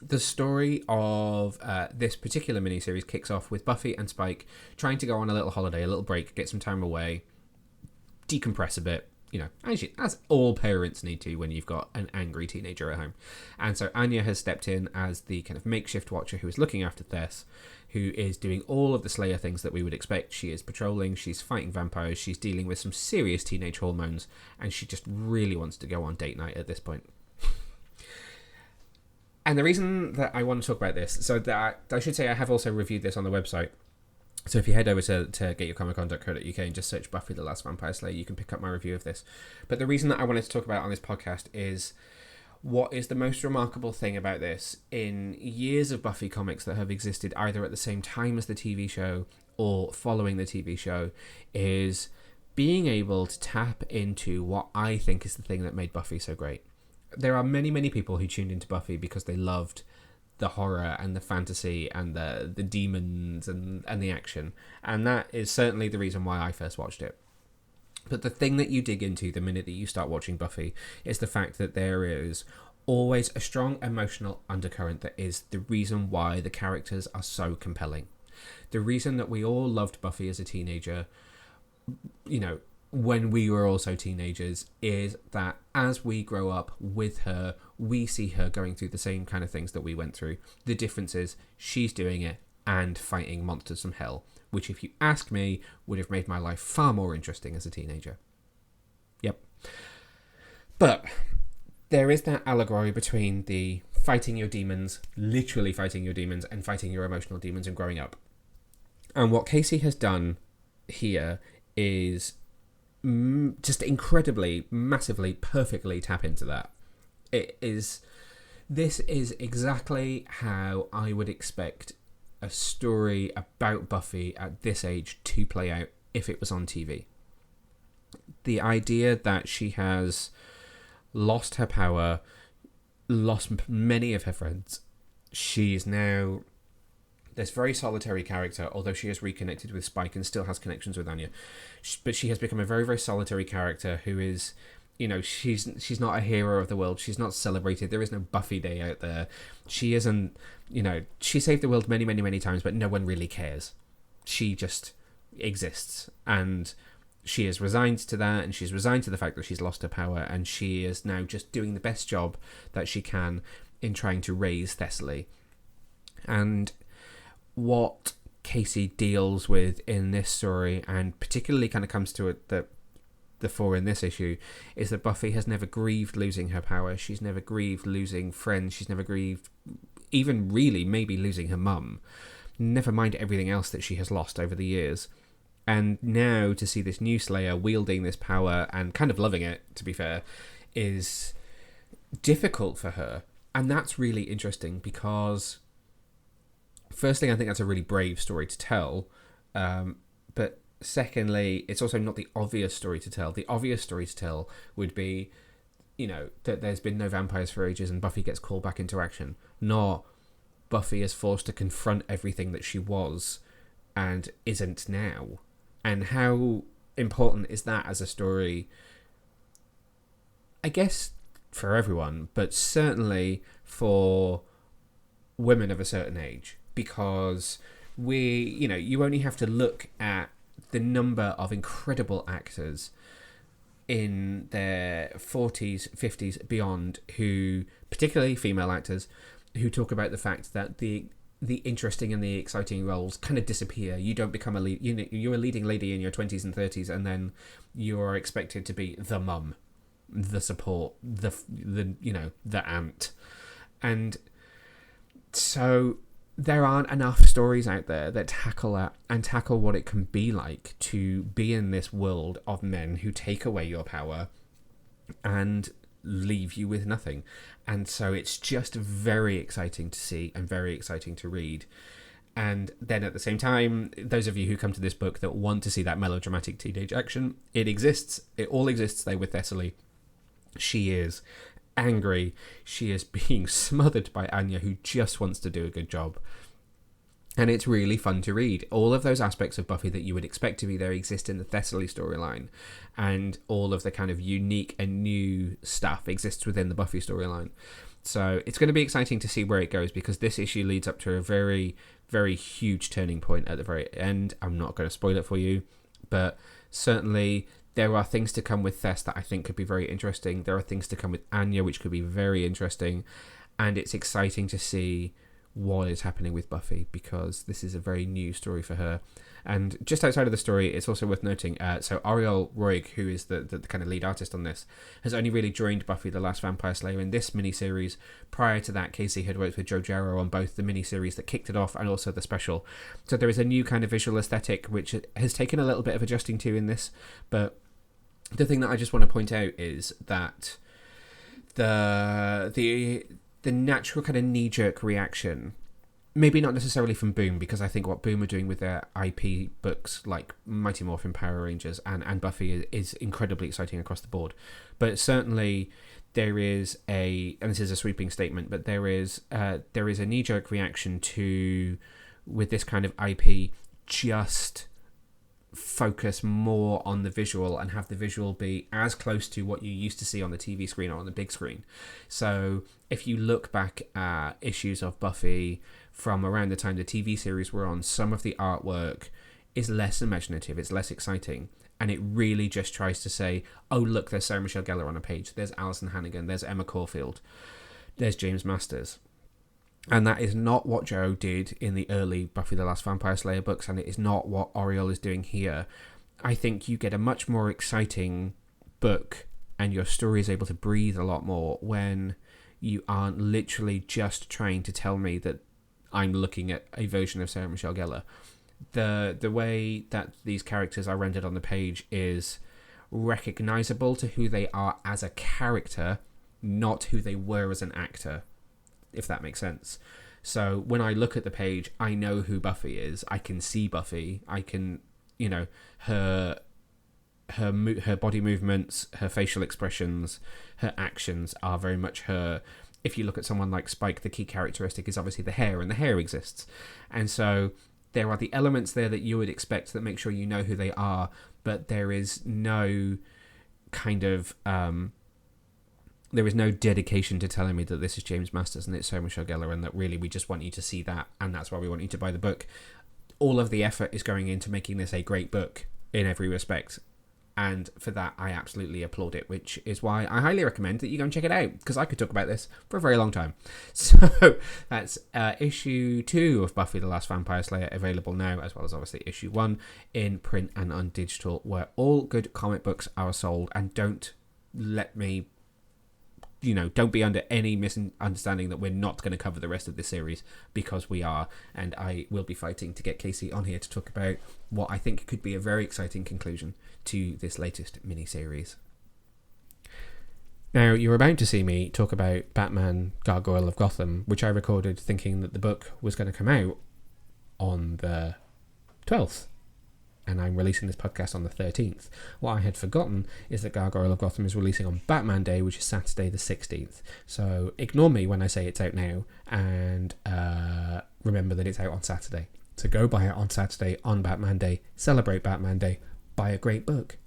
The story of this particular miniseries kicks off with Buffy and Spike trying to go on a little holiday, a little break, get some time away, decompress a bit, as all parents need to when you've got an angry teenager at home. And so Anya has stepped in as the kind of makeshift watcher who is looking after Thess, who is doing all of the Slayer things that we would expect. She is patrolling, she's fighting vampires, she's dealing with some serious teenage hormones, and she just really wants to go on date night at this point. And the reason that I want to talk about this, so that I should say I have also reviewed this on the website. So if you head over to getyourcomiccon.co.uk and just search Buffy the Last Vampire Slayer, you can pick up my review of this. But the reason that I wanted to talk about it on this podcast is what is the most remarkable thing about this in years of Buffy comics that have existed either at the same time as the TV show or following the TV show is being able to tap into what I think is the thing that made Buffy so great. There are many, many people who tuned into Buffy because they loved the horror and the fantasy and the demons and the action. And that is certainly the reason why I first watched it. But the thing that you dig into the minute that you start watching Buffy is the fact that there is always a strong emotional undercurrent that is the reason why the characters are so compelling. The reason that we all loved Buffy as a teenager, when we were also teenagers, is that as we grow up with her, we see her going through the same kind of things that we went through. The difference is she's doing it and fighting monsters from hell, which, if you ask me, would have made my life far more interesting as a teenager. Yep. But there is that allegory between the fighting your demons, literally fighting your demons, and fighting your emotional demons and growing up. And what Casey has done here is just incredibly, massively, perfectly tap into that. It is This is exactly how I would expect a story about Buffy at this age to play out if it was on TV. The idea that she has lost her power, lost many of her friends. She's now this very solitary character, although she has reconnected with Spike and still has connections with Anya. But she has become a very, very solitary character who is, she's not a hero of the world. She's not celebrated. There is no Buffy Day out there. She isn't, she saved the world many, many, many times, but no one really cares. She just exists. And she is resigned to that, and she's resigned to the fact that she's lost her power, and she is now just doing the best job that she can in trying to raise Thessaly. And what Casey deals with in this story, and particularly kind of comes to it the fore in this issue, is that Buffy has never grieved losing her power. She's never grieved losing friends. She's never grieved even really maybe losing her mum. Never mind everything else that she has lost over the years. And now to see this new Slayer wielding this power and kind of loving it, to be fair, is difficult for her. And that's really interesting because, firstly, I think that's a really brave story to tell. But secondly, it's also not the obvious story to tell. The obvious story to tell would be, that there's been no vampires for ages and Buffy gets called back into action. Not Buffy is forced to confront everything that she was and isn't now. And how important is that as a story? I guess for everyone, but certainly for women of a certain age, because you only have to look at the number of incredible actors in their 40s, 50s, beyond, who, particularly female actors, who talk about the fact that the interesting and the exciting roles kind of disappear. You don't become a lead. You're a leading lady in your 20s and 30s, and then you're expected to be the mum, the support, the aunt, and so there aren't enough stories out there that tackle that and tackle what it can be like to be in this world of men who take away your power and leave you with nothing. And so it's just very exciting to see and very exciting to read. And then at the same time, those of you who come to this book that want to see that melodramatic teenage action, it exists. It all exists there with Thessaly. She is angry. She is being smothered by Anya, who just wants to do a good job. And it's really fun to read. All of those aspects of Buffy that you would expect to be there exist in the Thessaly storyline. And all of the kind of unique and new stuff exists within the Buffy storyline. So it's going to be exciting to see where it goes, because this issue leads up to a very, very huge turning point at the very end. I'm not going to spoil it for you, but certainly there are things to come with Thess that I think could be very interesting. There are things to come with Anya which could be very interesting. And it's exciting to see what is happening with Buffy, because this is a very new story for her. And just outside of the story, it's also worth noting, so Ariel Roig, who is the kind of lead artist on this, has only really joined Buffy the Last Vampire Slayer in this miniseries. Prior to that, Casey had worked with Joe Jarrow on both the miniseries that kicked it off and also the special. So there is a new kind of visual aesthetic which has taken a little bit of adjusting to in this. But the thing that I just want to point out is that the natural kind of knee-jerk reaction, maybe not necessarily from Boom, because I think what Boom are doing with their IP books like Mighty Morphin Power Rangers and Buffy is incredibly exciting across the board. But certainly there is and this is a sweeping statement, but there is a knee-jerk reaction to, with this kind of IP, just focus more on the visual and have the visual be as close to what you used to see on the TV screen or on the big screen. So if you look back at issues of Buffy from around the time the TV series were on, some of the artwork is less imaginative, it's less exciting, and it really just tries to say, oh look, there's Sarah Michelle Gellar on a page, there's Alison Hannigan, there's Emma Caulfield, there's James Masters. And that is not what Joe did in the early Buffy the Last Vampire Slayer books, and it is not what Oriole is doing here. I think you get a much more exciting book and your story is able to breathe a lot more when you aren't literally just trying to tell me that I'm looking at a version of Sarah Michelle Gellar. The way that these characters are rendered on the page is recognisable to who they are as a character, not who they were as an actor. if that makes sense. So when I look at the page, I know who Buffy is. I can see Buffy. I can, her body movements, her facial expressions, her actions are very much her. If you look at someone like Spike, the key characteristic is obviously the hair, and the hair exists. And so there are the elements there that you would expect that make sure you know who they are, but there is no kind of there is no dedication to telling me that this is James Masters and it's Sarah Michelle Gellar, and that really we just want you to see that, and that's why we want you to buy the book. All of the effort is going into making this a great book in every respect, and for that I absolutely applaud it, which is why I highly recommend that you go and check it out, because I could talk about this for a very long time. So that's issue 2 of Buffy the Last Vampire Slayer, available now, as well as obviously issue 1 in print and on digital, where all good comic books are sold. And don't let me, don't be under any misunderstanding that we're not going to cover the rest of this series, because we are, and I will be fighting to get Casey on here to talk about what I think could be a very exciting conclusion to this latest mini-series. Now, you're about to see me talk about Batman Gargoyle of Gotham, which I recorded thinking that the book was going to come out on the 12th. And I'm releasing this podcast on the 13th. What I had forgotten is that Gargoyle of Gotham is releasing on Batman Day, which is Saturday the 16th. So ignore me when I say it's out now, and remember that it's out on Saturday. So go buy it on Saturday, on Batman Day, celebrate Batman Day, buy a great book.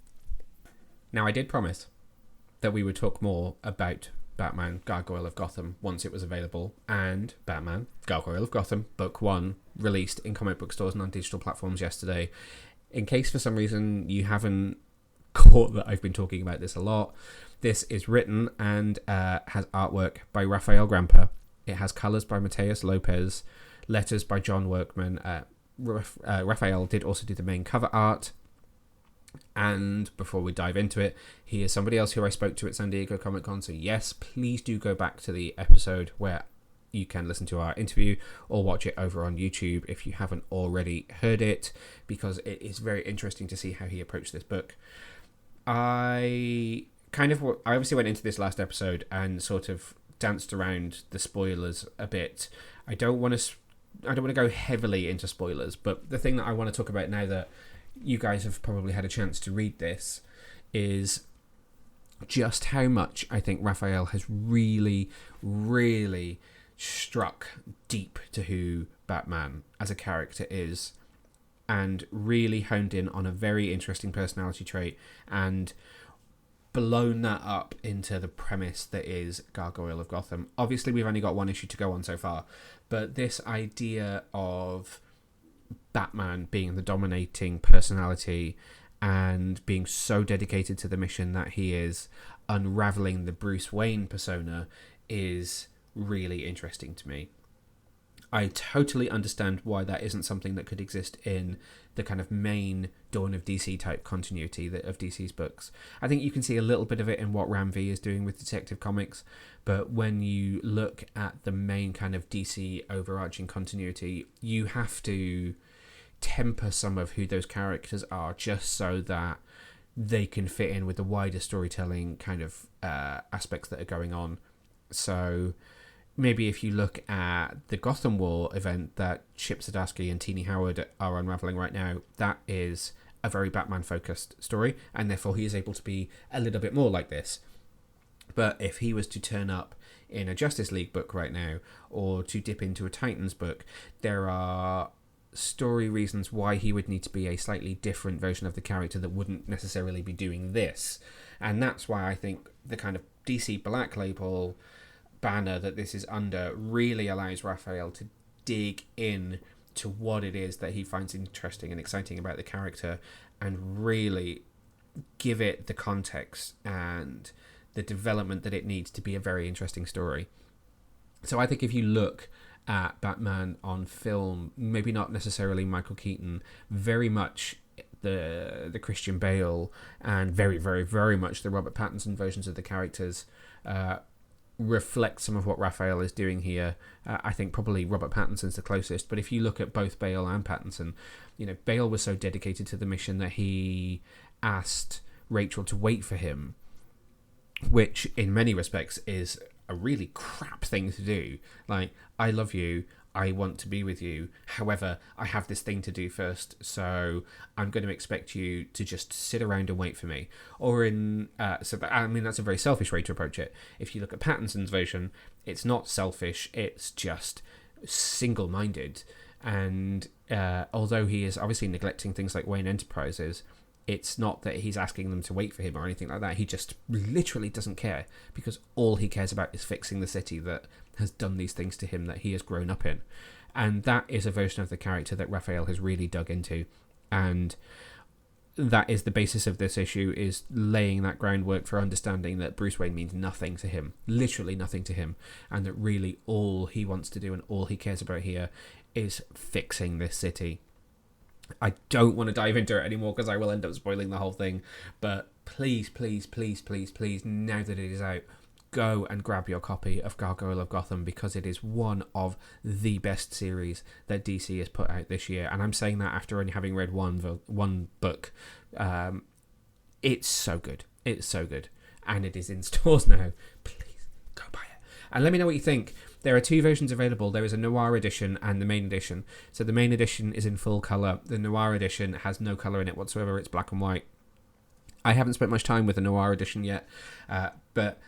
Now, I did promise that we would talk more about Batman Gargoyle of Gotham once it was available, and Batman Gargoyle of Gotham Book 1 released in comic book stores and on digital platforms yesterday. In case for some reason you haven't caught that I've been talking about this a lot, this is written and has artwork by Rafael Grampa. It has colours by Mateus Lopez, letters by John Workman. Rafael did also do the main cover art. And before we dive into it, he is somebody else who I spoke to at San Diego Comic-Con. So yes, please do go back to the episode where you can listen to our interview, or watch it over on YouTube if you haven't already heard it, because it is very interesting to see how he approached this book. I obviously went into this last episode and sort of danced around the spoilers a bit. I don't want to go heavily into spoilers, but the thing that I want to talk about now that you guys have probably had a chance to read this is just how much I think Raphael has really, really struck deep to who Batman as a character is, and really honed in on a very interesting personality trait and blown that up into the premise that is Gargoyle of Gotham. Obviously, we've only got one issue to go on so far, but this idea of Batman being the dominating personality and being so dedicated to the mission that he is, unraveling the Bruce Wayne persona, is really interesting to me. I totally understand why that isn't something that could exist in the kind of main Dawn of DC type continuity of DC's books. I think you can see a little bit of it in what Ram V is doing with Detective Comics, but when you look at the main kind of DC overarching continuity, you have to temper some of who those characters are just so that they can fit in with the wider storytelling kind of aspects that are going on. So maybe if you look at the Gotham War event that Chip Zdarsky and Teenie Howard are unraveling right now, that is a very Batman-focused story, and therefore he is able to be a little bit more like this. But if he was to turn up in a Justice League book right now, or to dip into a Titans book, there are story reasons why he would need to be a slightly different version of the character that wouldn't necessarily be doing this. And that's why I think the kind of DC Black Label banner that this is under really allows Raphael to dig in to what it is that he finds interesting and exciting about the character, and really give it the context and the development that it needs to be a very interesting story. So I think if you look at Batman on film, maybe not necessarily Michael Keaton, very much the Christian Bale and very, very, very much the Robert Pattinson versions of the characters reflect some of what Raphael is doing here. I think probably Robert Pattinson's the closest, but if you look at both Bale and Pattinson, Bale was so dedicated to the mission that he asked Rachel to wait for him, which in many respects is a really crap thing to do. Like, I love you, I want to be with you, however, I have this thing to do first, so I'm going to expect you to just sit around and wait for me. Or that's a very selfish way to approach it. If you look at Pattinson's version, it's not selfish, it's just single-minded. And although he is obviously neglecting things like Wayne Enterprises, it's not that he's asking them to wait for him or anything like that. He just literally doesn't care, because all he cares about is fixing the city that has done these things to him that he has grown up in. And that is a version of the character that Raphael has really dug into. And that is the basis of this issue, is laying that groundwork for understanding that Bruce Wayne means nothing to him, literally nothing to him, and that really all he wants to do and all he cares about here is fixing this city. I don't want to dive into it anymore because I will end up spoiling the whole thing, but please, please, please, please, please, now that it is out, go and grab your copy of Gargoyle of Gotham, because it is one of the best series that DC has put out this year. And I'm saying that after only having read one book. It's so good. It's so good. And it is in stores now. Please, go buy it. And let me know what you think. There are two versions available. There is a noir edition and the main edition. So the main edition is in full colour. The noir edition has no colour in it whatsoever. It's black and white. I haven't spent much time with the noir edition yet, but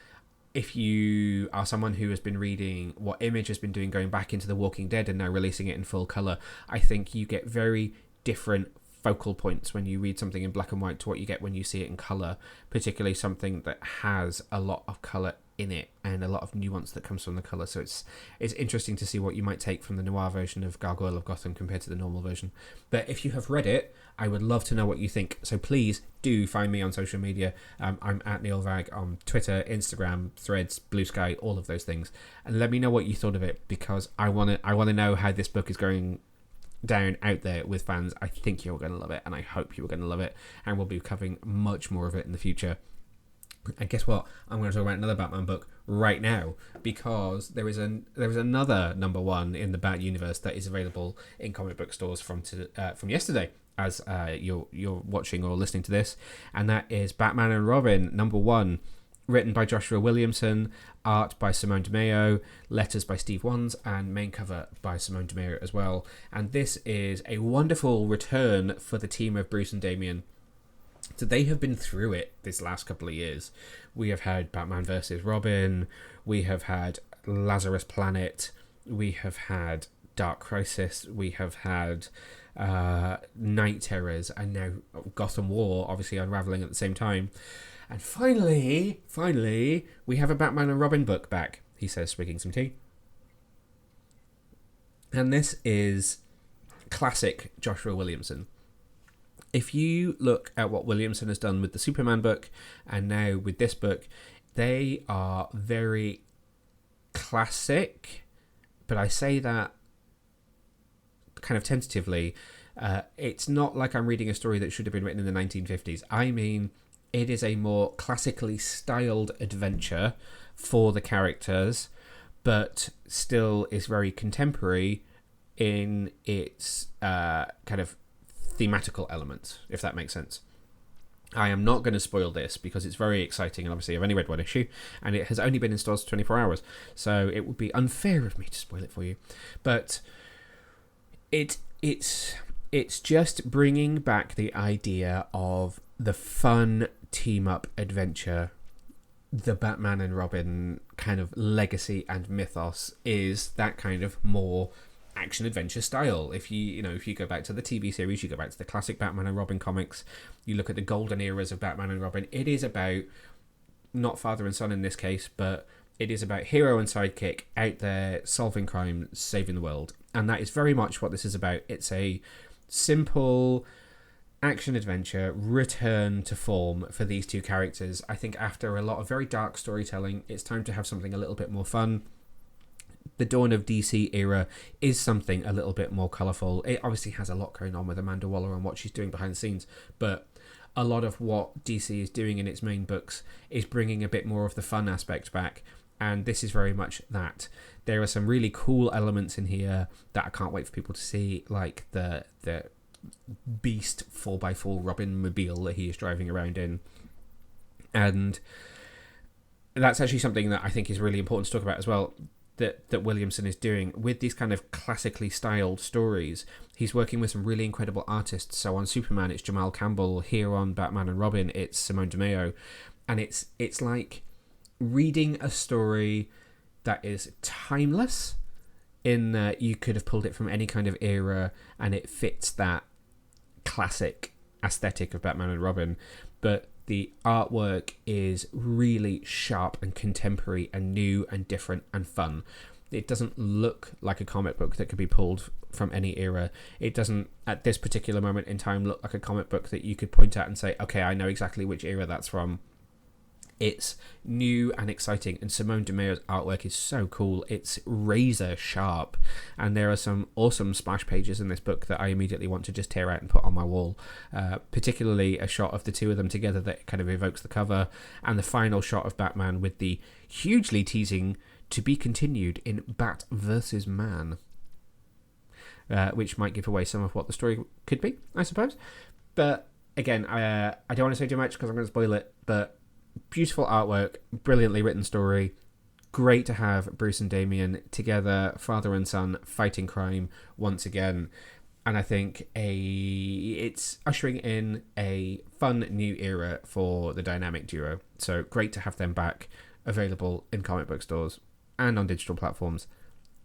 if you are someone who has been reading what Image has been doing, going back into The Walking Dead and now releasing it in full colour, I think you get very different focal points when you read something in black and white to what you get when you see it in colour, particularly something that has a lot of colour in it and a lot of nuance that comes from the colour. So it's interesting to see what you might take from the noir version of Gargoyle of Gotham compared to the normal version. But if you have read it, I would love to know what you think. So please do find me on social media. I'm at Neil Vag on Twitter, Instagram, Threads, Blue Sky, all of those things, and let me know what you thought of it, because I want to know how this book is going down out there with fans. I think you're going to love it, and I hope you're going to love it, and we'll be covering much more of it in the future. And guess what? I'm going to talk about another Batman book right now, because there is another number one in the Bat universe that is available in comic book stores from yesterday, as you're watching or listening to this, and that is Batman and Robin number one, written by Joshua Williamson, art by Simone DeMeo, letters by Steve Wands, and main cover by Simone DeMeo as well. And this is a wonderful return for the team of Bruce and Damian. So they have been through it this last couple of years. We have had Batman versus Robin, we have had Lazarus Planet, we have had Dark Crisis, we have had Night Terrors, and now Gotham War, obviously unraveling at the same time. And finally, we have a Batman and Robin book back, he says, swigging some tea. And this is classic Joshua Williamson. If you look at what Williamson has done with the Superman book and now with this book, they are very classic, but I say that kind of tentatively. It's not like I'm reading a story that should have been written in the 1950s. I mean, it is a more classically styled adventure for the characters, but still is very contemporary in its kind of thematical elements, if that makes sense. I am not going to spoil this because it's very exciting, and obviously I've only read one issue and it has only been in stores for 24 hours, so it would be unfair of me to spoil it for you. But it's just bringing back the idea of the fun team-up adventure. The Batman and Robin kind of legacy and mythos is that kind of more action-adventure style. If you go back to the TV series, you go back to the classic Batman and Robin comics, you look at the golden eras of Batman and Robin, it is about, not father and son in this case, but it is about hero and sidekick out there solving crime, saving the world. And that is very much what this is about. It's a simple action-adventure return to form for these two characters. I think after a lot of very dark storytelling, it's time to have something a little bit more fun. The Dawn of DC era is something a little bit more colourful. It obviously has a lot going on with Amanda Waller and what she's doing behind the scenes, but a lot of what DC is doing in its main books is bringing a bit more of the fun aspect back, and this is very much that. There are some really cool elements in here that I can't wait for people to see, like the Beast 4x4 Robin mobile that he is driving around in, and that's actually something that I think is really important to talk about as well, that Williamson is doing with these kind of classically styled stories. He's working with some really incredible artists. So on Superman, it's Jamal Campbell. Here on Batman and Robin, it's Simone DeMeo. And it's like reading a story that is timeless, in that you could have pulled it from any kind of era and it fits that classic aesthetic of Batman and Robin. But the artwork is really sharp and contemporary and new and different and fun. It doesn't look like a comic book that could be pulled from any era. It doesn't, at this particular moment in time, look like a comic book that you could point at and say, okay, I know exactly which era that's from. It's new and exciting, and Simone DeMeo's artwork is so cool. It's razor sharp, and there are some awesome splash pages in this book that I immediately want to just tear out and put on my wall. Particularly a shot of the two of them together that kind of evokes the cover, and the final shot of Batman with the hugely teasing "to be continued" in Bat versus Man, which might give away some of what the story could be, I suppose. But again, I don't want to say too much because I'm going to spoil it, but beautiful artwork, brilliantly written story. Great to have Bruce and Damian together, father and son, fighting crime once again. And I think it's ushering in a fun new era for the dynamic duo. So great to have them back, available in comic book stores and on digital platforms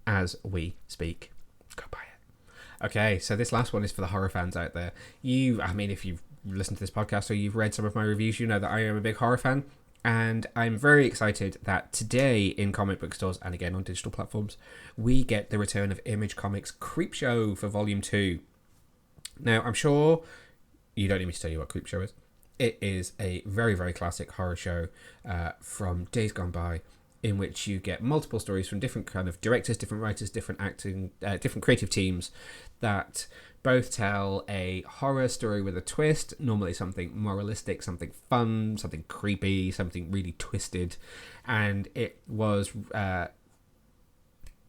as we speak. Go buy it. Okay, so this last one is for the horror fans out there. If you've listened to this podcast or you've read some of my reviews, you know that I am a big horror fan, and I'm very excited that today in comic book stores and again on digital platforms we get the return of Image Comics' Creepshow for Volume 2. Now, I'm sure you don't need me to tell you what Creepshow is. It is a very, very classic horror show from days gone by, in which you get multiple stories from different kind of directors, different writers, different acting, different creative teams that both tell a horror story with a twist, normally something moralistic, something fun, something creepy, something really twisted. And it was,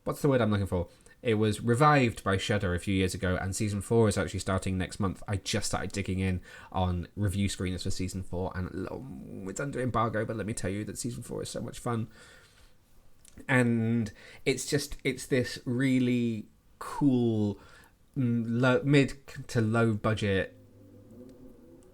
what's the word I'm looking for? It was revived by Shudder a few years ago, and season 4 is actually starting next month. I just started digging in on review screeners for season 4, and it's under embargo, but let me tell you that season 4 is so much fun. And it's this really cool mid to low budget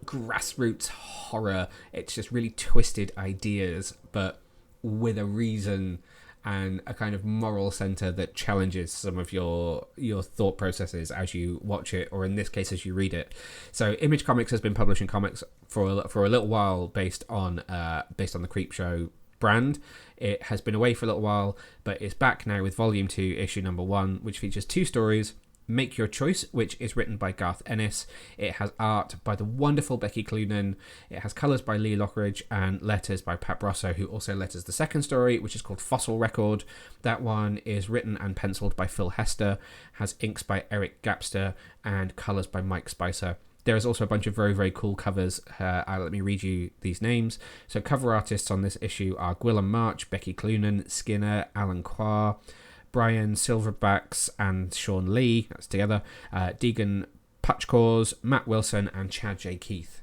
grassroots horror. It's just really twisted ideas, but with a reason and a kind of moral center that challenges some of your thought processes as you watch it, or in this case as you read it. So Image Comics has been publishing comics for a little while based on the Creepshow brand. It has been away for a little while, but it's back now with Volume 2, issue number 1, which features 2 stories. Make Your Choice, which is written by Garth Ennis. It has art by the wonderful Becky Cloonan. It has colours by Lee Lockridge and letters by Pat Brosso, who also letters the second story, which is called Fossil Record. That one is written and penciled by Phil Hester, has inks by Eric Gapster, and colours by Mike Spicer. There is also a bunch of very, very cool covers. Let me read you these names. So cover artists on this issue are Gwilym March, Becky Cloonan, Skinner, Alan Quah, Brian Silverbacks and Sean Lee, that's together, Deegan Putchcores, Matt Wilson, and Chad J. Keith.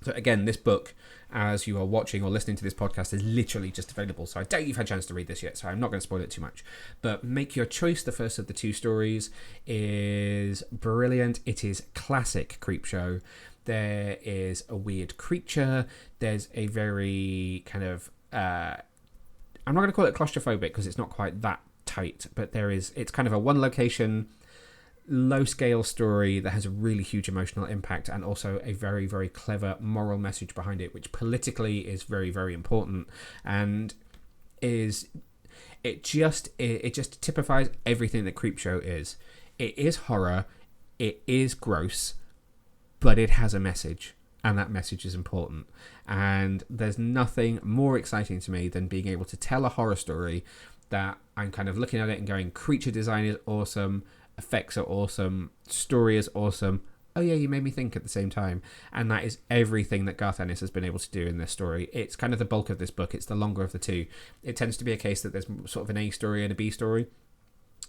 So again, this book, as you are watching or listening to this podcast, is literally just available. So I doubt you've had a chance to read this yet, so I'm not going to spoil it too much. But Make Your Choice, the first of the 2 stories, is brilliant. It is classic Creepshow. There is a weird creature. There's a very kind of... I'm not going to call it claustrophobic because it's not quite that tight, but it's kind of a one location, low scale story that has a really huge emotional impact and also a very, very clever moral message behind it, which politically is very, very important, and it just typifies everything that Creepshow is. It is horror, it is gross, but it has a message, and that message is important. And there's nothing more exciting to me than being able to tell a horror story that I'm kind of looking at it and going, creature design is awesome, effects are awesome, story is awesome, oh yeah, you made me think at the same time. And that is everything that Garth Ennis has been able to do in this story. It's kind of the bulk of this book. It's the longer of the 2. It tends to be a case that there's sort of an A story and a B story.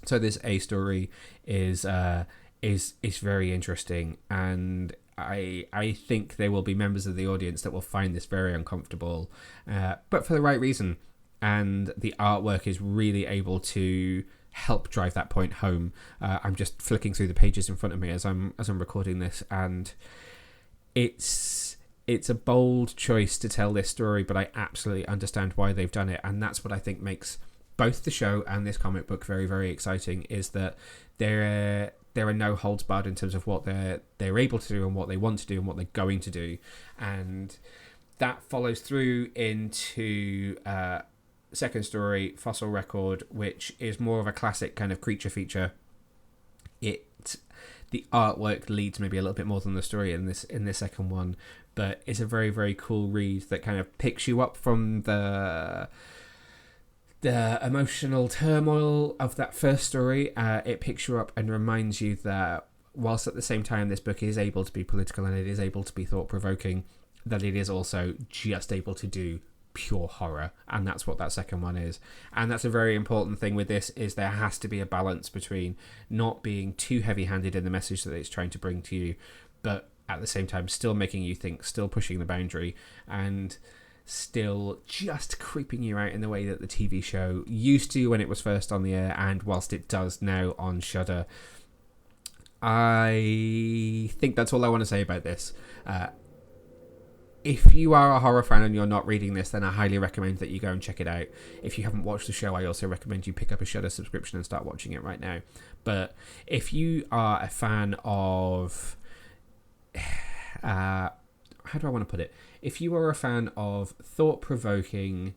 So this A story is very interesting, and I think there will be members of the audience that will find this very uncomfortable, but for the right reason. And the artwork is really able to help drive that point home. I'm just flicking through the pages in front of me as I'm recording this, and it's a bold choice to tell this story, but I absolutely understand why they've done it, and that's what I think makes both the show and this comic book very, very exciting, is that there are no holds barred in terms of what they're able to do and what they want to do and what they're going to do, and that follows through into second story, Fossil Record, which is more of a classic kind of creature feature. The artwork leads maybe a little bit more than the story in this second one, but it's a very, very cool read that kind of picks you up from the emotional turmoil of that first story. It picks you up and reminds you that whilst at the same time this book is able to be political and it is able to be thought-provoking, that it is also just able to do pure horror, and that's what that second one is. And that's a very important thing with this, is there has to be a balance between not being too heavy-handed in the message that it's trying to bring to you, but at the same time still making you think, still pushing the boundary, and still just creeping you out in the way that the TV show used to when it was first on the air, and whilst it does now on Shudder. I think that's all I want to say about this. If you are a horror fan and you're not reading this, then I highly recommend that you go and check it out. If you haven't watched the show, I also recommend you pick up a Shudder subscription and start watching it right now. But if you are a fan of... how do I want to put it? If you are a fan of thought-provoking,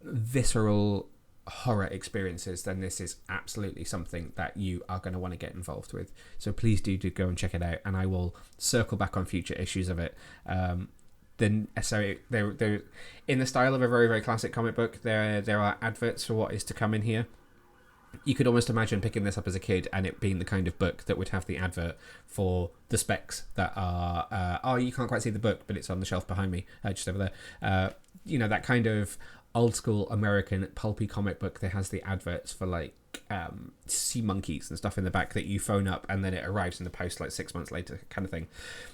visceral horror experiences, then this is absolutely something that you are going to want to get involved with. So please do go and check it out, and I will circle back on future issues of it. So they're in the style of a very, very classic comic book. There are adverts for what is to come in here. You could almost imagine picking this up as a kid and it being the kind of book that would have the advert for the specs that are you can't quite see the book, but it's on the shelf behind me, just over there. That kind of old school American pulpy comic book that has the adverts for like sea monkeys and stuff in the back that you phone up and then it arrives in the post like 6 months later, kind of thing.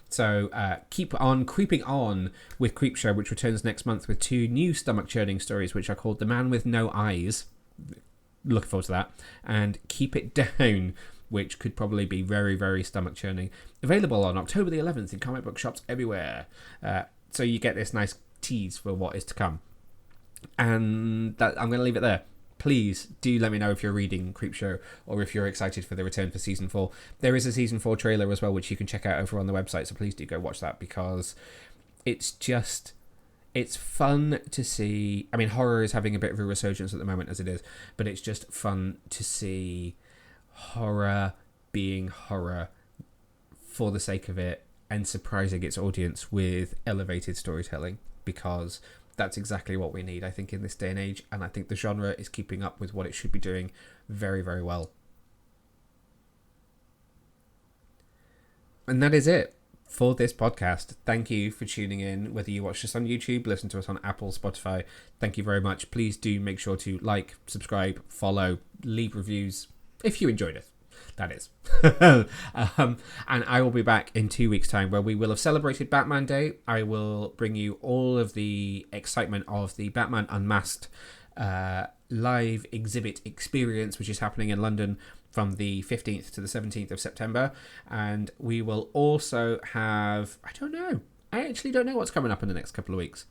So keep on creeping on with Creepshow, which returns next month with 2 new stomach churning stories, which are called The Man with No Eyes. Looking forward to that. And Keep It Down, which could probably be very, very stomach churning. Available on October the 11th in comic book shops everywhere. So you get this nice tease for what is to come. And I'm going to leave it there. Please do let me know if you're reading Creepshow or if you're excited for the return for season 4. There is a season 4 trailer as well, which you can check out over on the website, so please do go watch that, because it's fun to see. I mean, horror is having a bit of a resurgence at the moment as it is, but it's just fun to see horror being horror for the sake of it and surprising its audience with elevated storytelling, because that's exactly what we need, I think, in this day and age, and I think the genre is keeping up with what it should be doing very, very well. And that is it for this podcast. Thank you for tuning in, whether you watch us on YouTube, listen to us on Apple, Spotify. Thank you very much. Please do make sure to like, subscribe, follow, leave reviews if you enjoyed it. That is. And I will be back in 2 weeks' time, where we will have celebrated Batman Day. I will bring you all of the excitement of the Batman Unmasked live exhibit experience, which is happening in London from the 15th to the 17th of September. And we will also have... I actually don't know what's coming up in the next couple of weeks.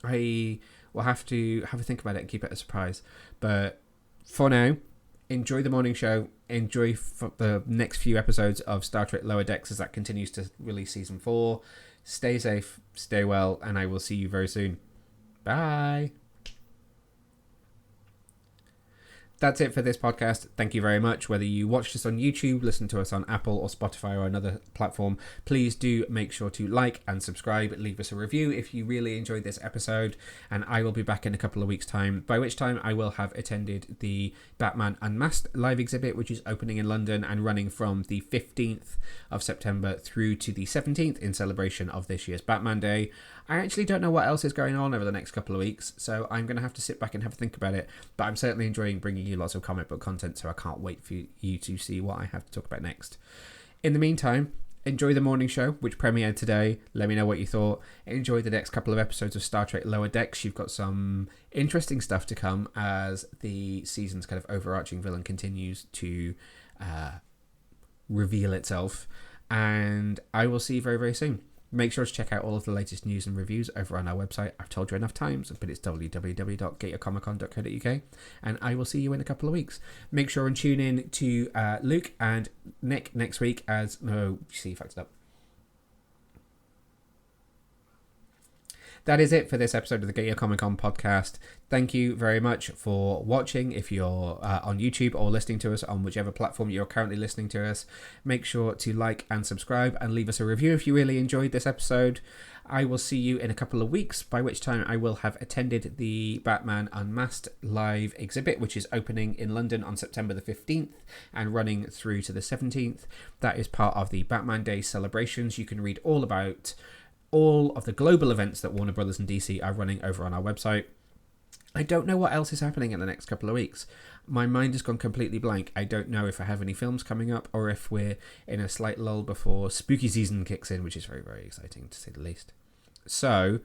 I will have to have a think about it and keep it a surprise. But for now, enjoy the morning show. Enjoy the next few episodes of Star Trek Lower Decks as that continues to release season 4. Stay safe, stay well, and I will see you very soon. Bye. That's it for this podcast. Thank you very much. Whether you watched us on YouTube, listen to us on Apple or Spotify or another platform, please do make sure to like and subscribe. Leave us a review if you really enjoyed this episode. And I will be back in a couple of weeks' time, by which time I will have attended the Batman Unmasked live exhibit, which is opening in London and running from the 15th of September through to the 17th in celebration of this year's Batman Day. I actually don't know what else is going on over the next couple of weeks, so I'm going to have to sit back and have a think about it. But I'm certainly enjoying bringing you lots of comic book content, so I can't wait for you to see what I have to talk about next. In the meantime, enjoy the morning show, which premiered today. Let me know what you thought. Enjoy the next couple of episodes of Star Trek Lower Decks. You've got some interesting stuff to come as the season's kind of overarching villain continues to reveal itself. And I will see you very, very soon. Make sure to check out all of the latest news and reviews over on our website. I've told you enough times, but it's www.getyourcomiccon.co.uk, and I will see you in a couple of weeks. Make sure and tune in to Luke and Nick next week as... No, see, you fucked it up. That is it for this episode of the Get Your Comic Con podcast. Thank you very much for watching. If you're on YouTube or listening to us on whichever platform you're currently listening to us, make sure to like and subscribe and leave us a review if you really enjoyed this episode. I will see you in a couple of weeks, by which time I will have attended the Batman Unmasked live exhibit, which is opening in London on September the 15th and running through to the 17th. That is part of the Batman Day celebrations. You can read all about all of the global events that Warner Brothers and DC are running over on our website. I don't know what else is happening in the next couple of weeks. My mind has gone completely blank. I don't know if I have any films coming up or if we're in a slight lull before spooky season kicks in, which is very, very exciting to say the least. So,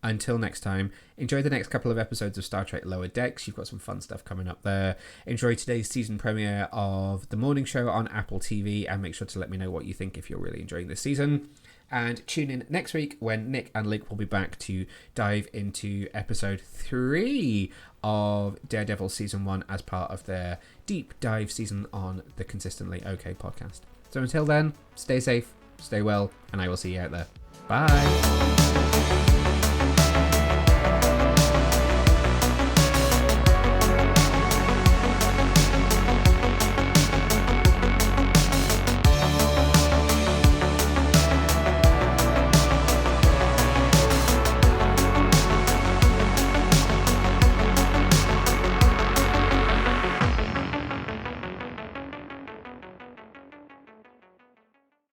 until next time, enjoy the next couple of episodes of Star Trek Lower Decks. You've got some fun stuff coming up there. Enjoy today's season premiere of The Morning Show on Apple TV, and make sure to let me know what you think if you're really enjoying this season. And tune in next week when Nick and Luke will be back to dive into episode 3 of Daredevil Season 1 as part of their deep dive season on the Consistently OK podcast. So until then, stay safe, stay well, and I will see you out there. Bye!